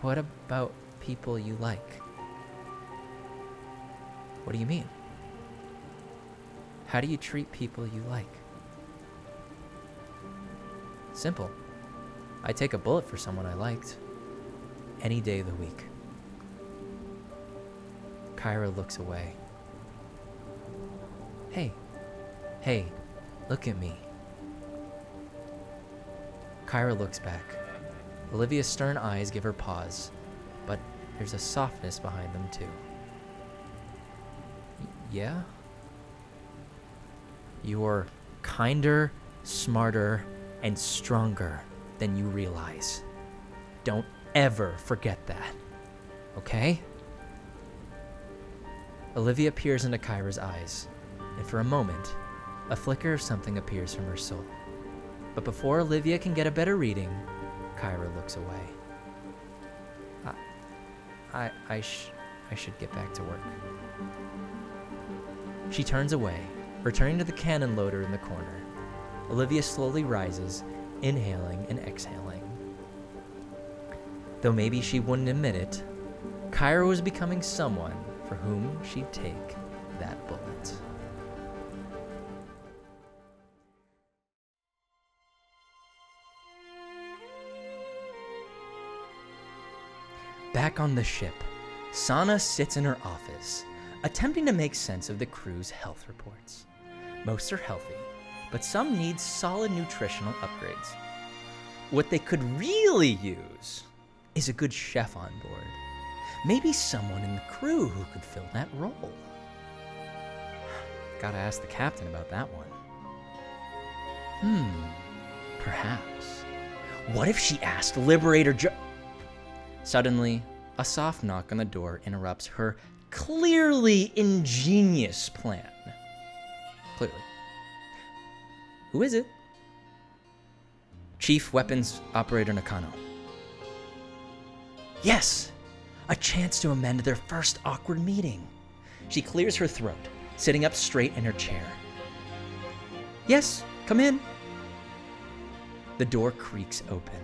What about people you like? What do you mean? How do you treat people you like? Simple. I take a bullet for someone I liked. Any day of the week. Kyra looks away. Hey, look at me. Kyra looks back. Olivia's stern eyes give her pause, but there's a softness behind them too. Yeah? You're kinder, smarter, and stronger than you realize. Don't ever forget that. Okay? Olivia peers into Kyra's eyes, and for a moment, a flicker of something appears from her soul. But before Olivia can get a better reading, Kyra looks away. I should get back to work. She turns away, returning to the cannon loader in the corner. Olivia slowly rises, inhaling and exhaling. Though maybe she wouldn't admit it, Kyra was becoming someone for whom she'd take that bullet. Back on the ship, Sana sits in her office, attempting to make sense of the crew's health reports. Most are healthy, but some need solid nutritional upgrades. What they could really use is a good chef on board. Maybe someone in the crew who could fill that role. Gotta ask the captain about that one. Perhaps. What if she asked Liberator Suddenly, a soft knock on the door interrupts her clearly ingenious plan. Clearly. Who is it? Chief Weapons Operator Nakano. Yes! A chance to amend their first awkward meeting. She clears her throat, sitting up straight in her chair. Yes, come in. The door creaks open.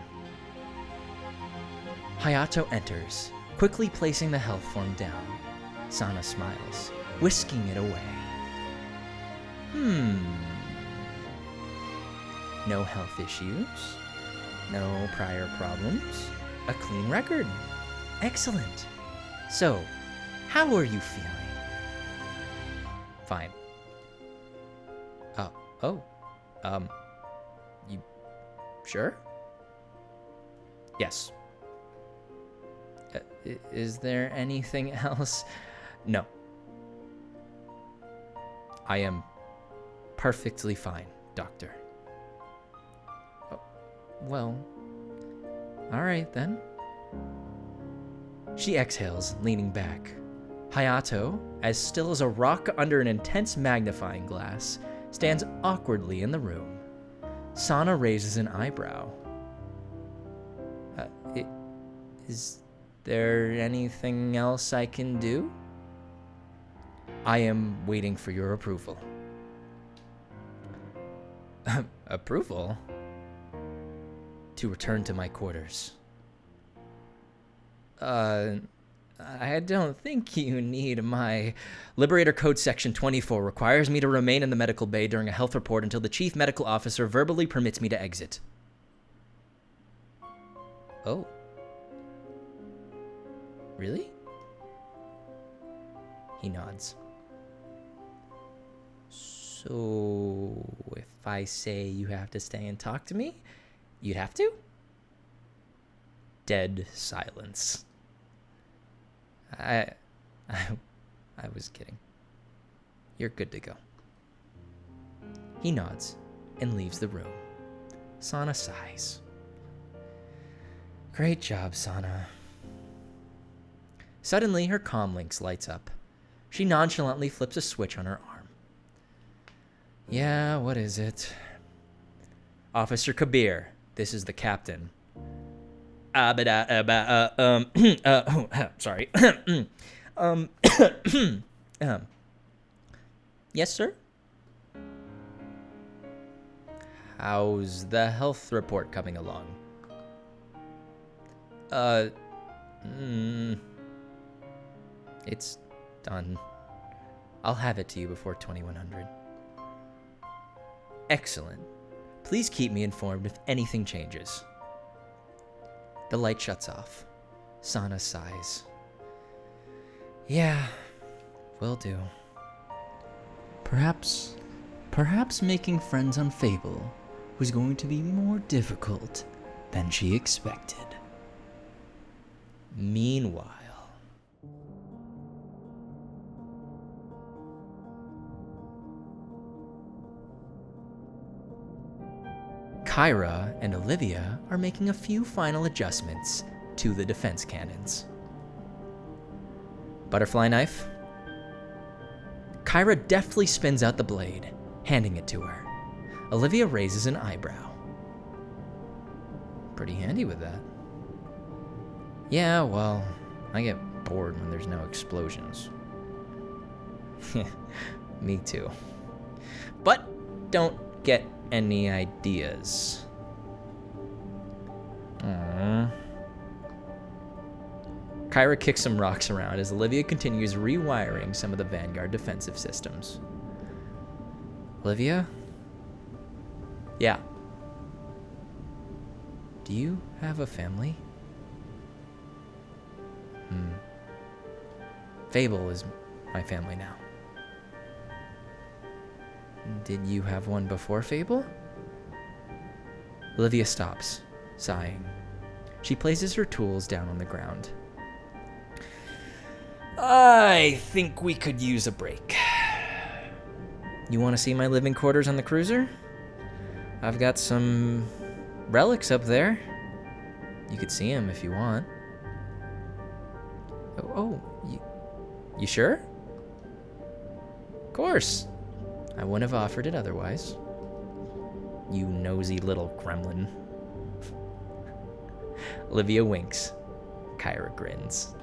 Hayato enters, quickly placing the health form down. Sana smiles, whisking it away. No health issues, no prior problems, a clean record. Excellent. So, how are you feeling? Fine. You sure? Yes. Is there anything else? No. I am perfectly fine, Doctor. Oh, well, all right then. She exhales, leaning back. Hayato, as still as a rock under an intense magnifying glass, stands awkwardly in the room. Sana raises an eyebrow. Is there anything else I can do? I am waiting for your approval. Approval? To return to my quarters. I don't think you need my... Liberator Code Section 24 requires me to remain in the medical bay during a health report until the chief medical officer verbally permits me to exit. Oh. Really? He nods. So, if I say you have to stay and talk to me, you'd have to? Dead silence. I was kidding. You're good to go. He nods and leaves the room. Sana sighs. Great job, Sana. Suddenly, her comm links lights up. She nonchalantly flips a switch on her arm. Yeah, what is it? Officer Kabir, this is the captain. Sorry. Yes, sir? How's the health report coming along? It's done. I'll have it to you before 2100. Excellent. Please keep me informed if anything changes. The light shuts off. Sana sighs. Yeah, will do. Perhaps making friends on Fable was going to be more difficult than she expected. Meanwhile, Kyra and Olivia are making a few final adjustments to the defense cannons. Butterfly knife. Kyra deftly spins out the blade, handing it to her. Olivia raises an eyebrow. Pretty handy with that. Yeah, well, I get bored when there's no explosions. Me too. But don't get any ideas. Kyra kicks some rocks around as Olivia continues rewiring some of the Vanguard defensive systems. Olivia? Yeah. Do you have a family? Fable is my family now. Did you have one before Fable? Olivia stops, sighing. She places her tools down on the ground. I think we could use a break. You want to see my living quarters on the cruiser? I've got some relics up there. You could see them if you want. You sure? Of course. I wouldn't have offered it otherwise. You nosy little gremlin. Olivia winks. Kyra grins.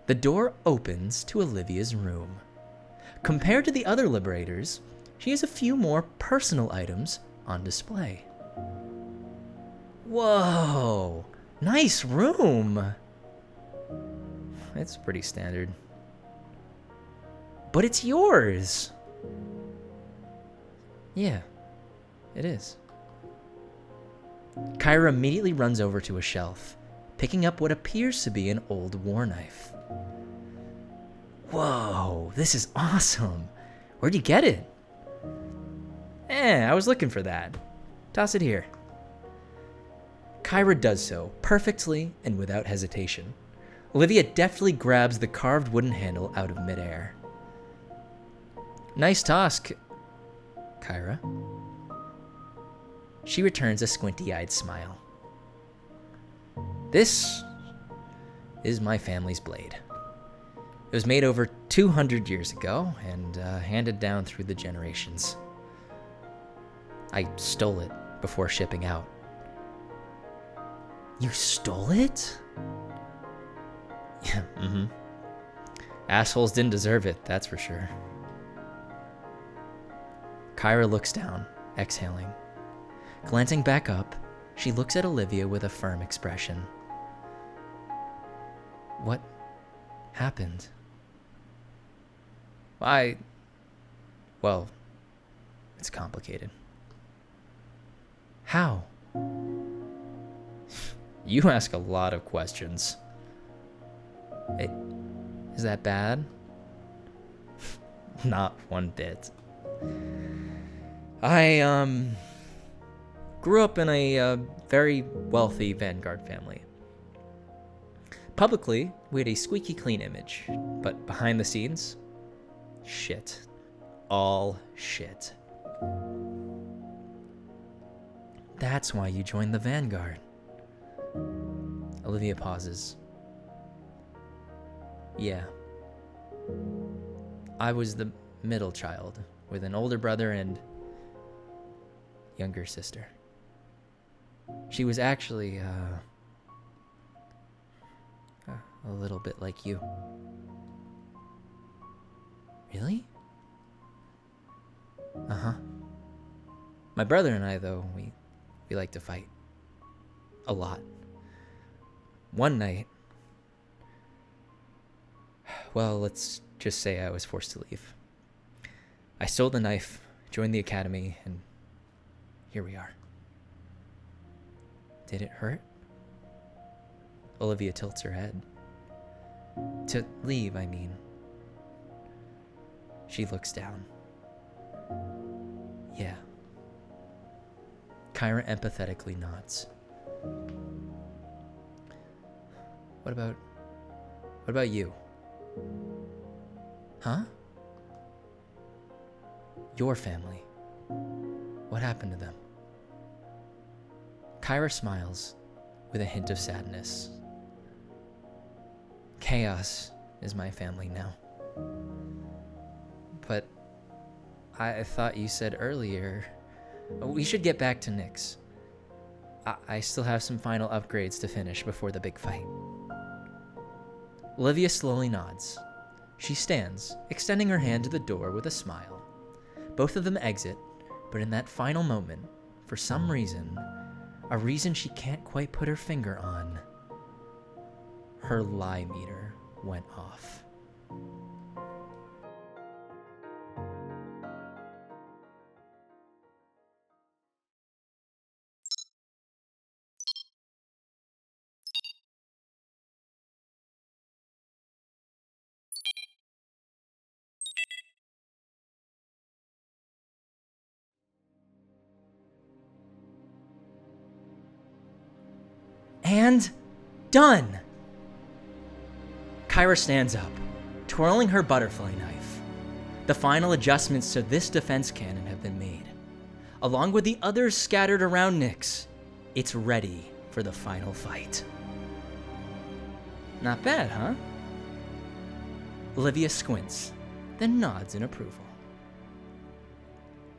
The door opens to Olivia's room. Compared to the other Liberators, she has a few more personal items on display. Whoa! Nice room! It's pretty standard. But it's yours! Yeah, it is. Kyra immediately runs over to a shelf, picking up what appears to be an old war knife. Whoa, this is awesome! Where'd you get it? I was looking for that. Toss it here. Kyra does so, perfectly and without hesitation. Olivia deftly grabs the carved wooden handle out of midair. Nice toss, Kyra. She returns a squinty-eyed smile. This is my family's blade. It was made over 200 years ago and handed down through the generations. I stole it before shipping out. You stole it? Yeah, Assholes didn't deserve it, that's for sure. Kyra looks down, exhaling. Glancing back up, she looks at Olivia with a firm expression. What happened? Well, it's complicated. How? You ask a lot of questions. Is that bad? Not one bit. I grew up in a very wealthy Vanguard family. Publicly, we had a squeaky clean image, but behind the scenes, shit. all shit. That's why you joined the Vanguard. Olivia pauses. Yeah. I was the middle child with an older brother and younger sister. She was actually a little bit like you. Really? Uh-huh. My brother and I, though, we like to fight. A lot. One night, well, let's just say I was forced to leave. I stole the knife, joined the academy, and here we are. Did it hurt? Olivia tilts her head. To leave, I mean. She looks down. Yeah. Kyra empathetically nods. What about you? Huh? Your family. What happened to them? Kyra smiles with a hint of sadness. Chaos is my family now. But I thought you said earlier we should get back to Nyx. I still have some final upgrades to finish before the big fight. Olivia slowly nods. She stands, extending her hand to the door with a smile. Both of them exit, but in that final moment, for some reason, a reason she can't quite put her finger on, her lie meter went off. And done! Kyra stands up, twirling her butterfly knife. The final adjustments to this defense cannon have been made. Along with the others scattered around Nyx, it's ready for the final fight. Not bad, huh? Olivia squints, then nods in approval.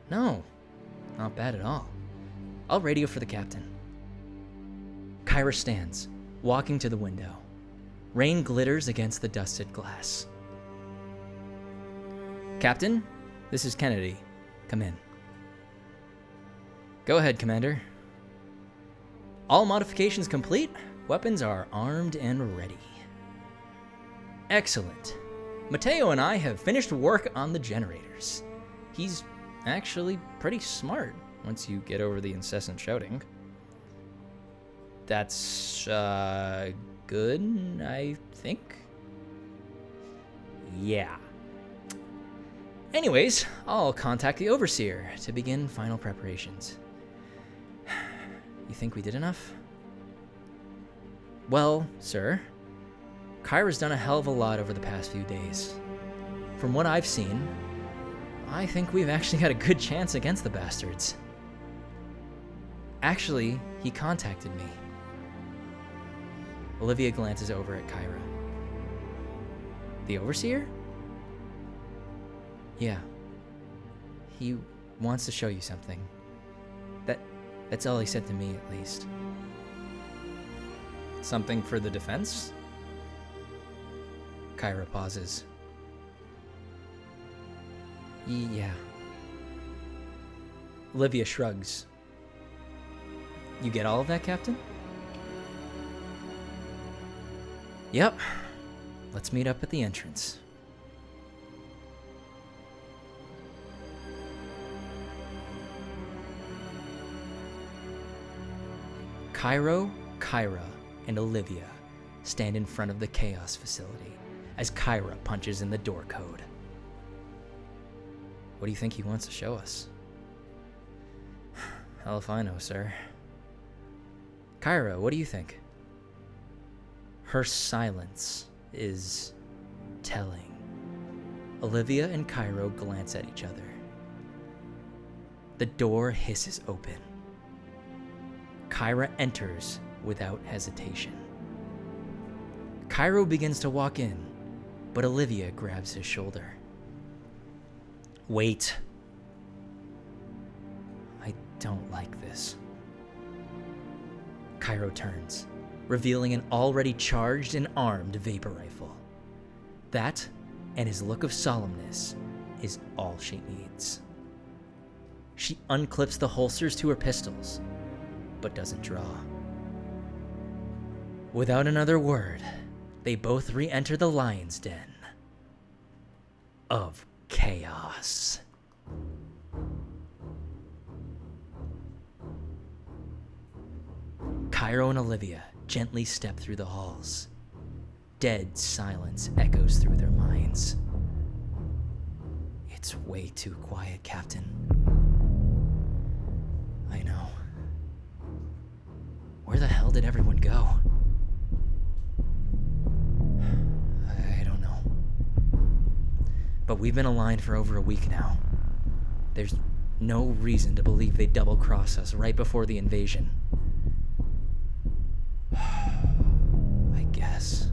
No, not bad at all. I'll radio for the captain. Kyra stands, walking to the window. Rain glitters against the dusted glass. Captain, this is Kennedy. Come in. Go ahead, Commander. All modifications complete. Weapons are armed and ready. Excellent. Mateo and I have finished work on the generators. He's actually pretty smart once you get over the incessant shouting. That's, good, I think? Yeah. Anyways, I'll contact the Overseer to begin final preparations. You think we did enough? Well, sir, Kyra's done a hell of a lot over the past few days. From what I've seen, I think we've actually got a good chance against the bastards. Actually, he contacted me. Olivia glances over at Kyra. The Overseer? Yeah. He wants to show you something. That's all he said to me, at least. Something for the defense? Kyra pauses. Yeah. Olivia shrugs. You get all of that, Captain? Yep. Let's meet up at the entrance. Kyra, and Olivia stand in front of the Chaos facility as Kyra punches in the door code. What do you think he wants to show us? Hell if I know, sir. Kyra, what do you think? Her silence is telling. Olivia and Cairo glance at each other. The door hisses open. Kyra enters without hesitation. Cairo begins to walk in, but Olivia grabs his shoulder. Wait. I don't like this. Cairo turns, revealing an already charged and armed vapor rifle. That, and his look of solemnness, is all she needs. She unclips the holsters to her pistols, but doesn't draw. Without another word, they both re-enter the lion's den of chaos. Cairo and Olivia gently step through the halls. Dead silence echoes through their minds. It's way too quiet, Captain. I know. Where the hell did everyone go? I don't know. But we've been aligned for over a week now. There's no reason to believe they'd double-cross us right before the invasion. I guess.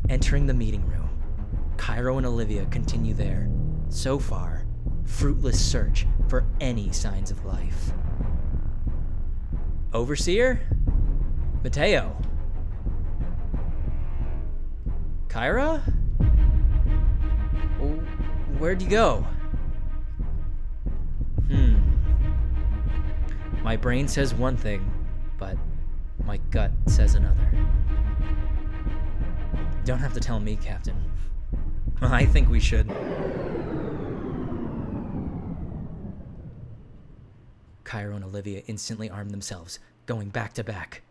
Entering the meeting room, Cairo and Olivia continue their, so far, fruitless search for any signs of life. Overseer? Mateo? Kyra? Where'd you go? My brain says one thing, but my gut says another. Don't have to tell me, Captain. I think we should. Cairo and Olivia instantly arm themselves, going back to back.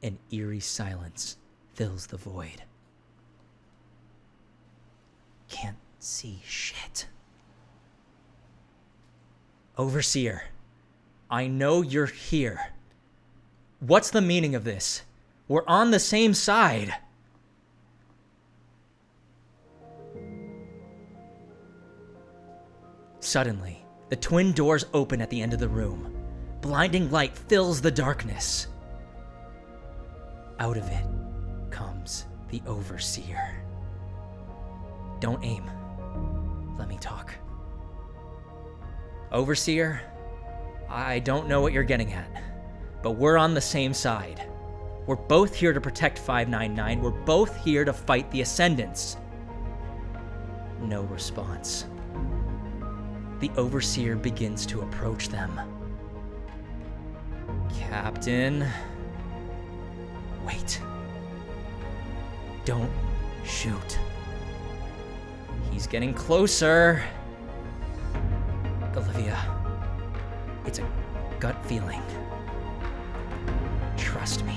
An eerie silence fills the void. Can't see shit. Overseer, I know you're here. What's the meaning of this? We're on the same side. Suddenly, the twin doors open at the end of the room. Blinding light fills the darkness. Out of it comes the Overseer. Don't aim. Let me talk. Overseer, I don't know what you're getting at, but we're on the same side. We're both here to protect 599. We're both here to fight the Ascendants. No response. The Overseer begins to approach them. Captain. Wait. Don't shoot. He's getting closer. Olivia, it's a gut feeling. Trust me.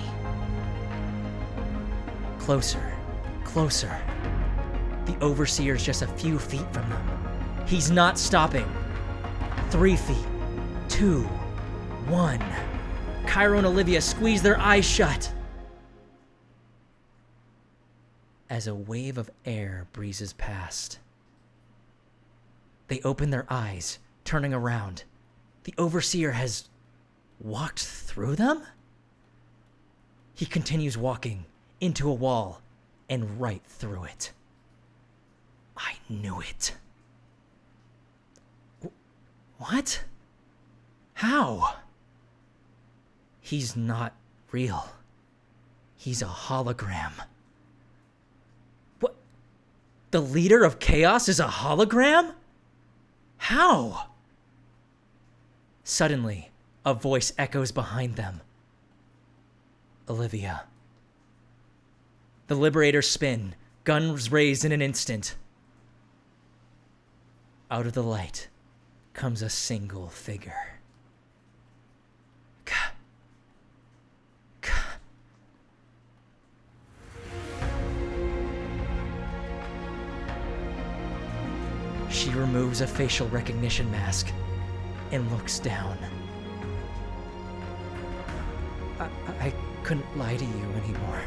Closer, closer. The Overseer's just a few feet from them. He's not stopping. 3 feet, 2, 1. Cairo and Olivia squeeze their eyes shut. As a wave of air breezes past, they open their eyes, turning around. The Overseer has walked through them? He continues walking into a wall and right through it. I knew it. What? How? He's not real. He's a hologram. What? The leader of Chaos is a hologram? How? Suddenly, a voice echoes behind them. Olivia. The Liberators spin, guns raised in an instant. Out of the light comes a single figure. She removes a facial recognition mask and looks down. I couldn't lie to you anymore.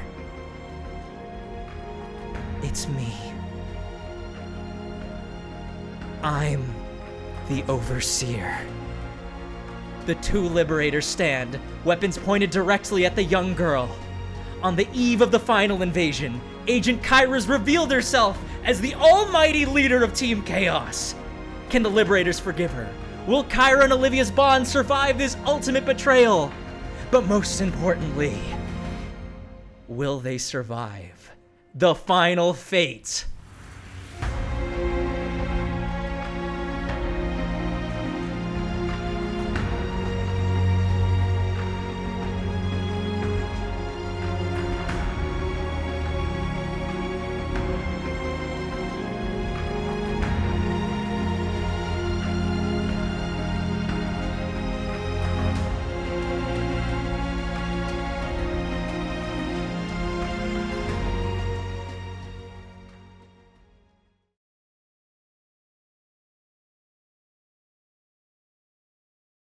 It's me. I'm the Overseer. The two Liberators stand, weapons pointed directly at the young girl. On the eve of the final invasion, Agent Kyra's revealed herself as the almighty leader of Team Chaos. Can the Liberators forgive her? Will Kyra and Olivia's bond survive this ultimate betrayal? But most importantly, will they survive the final fate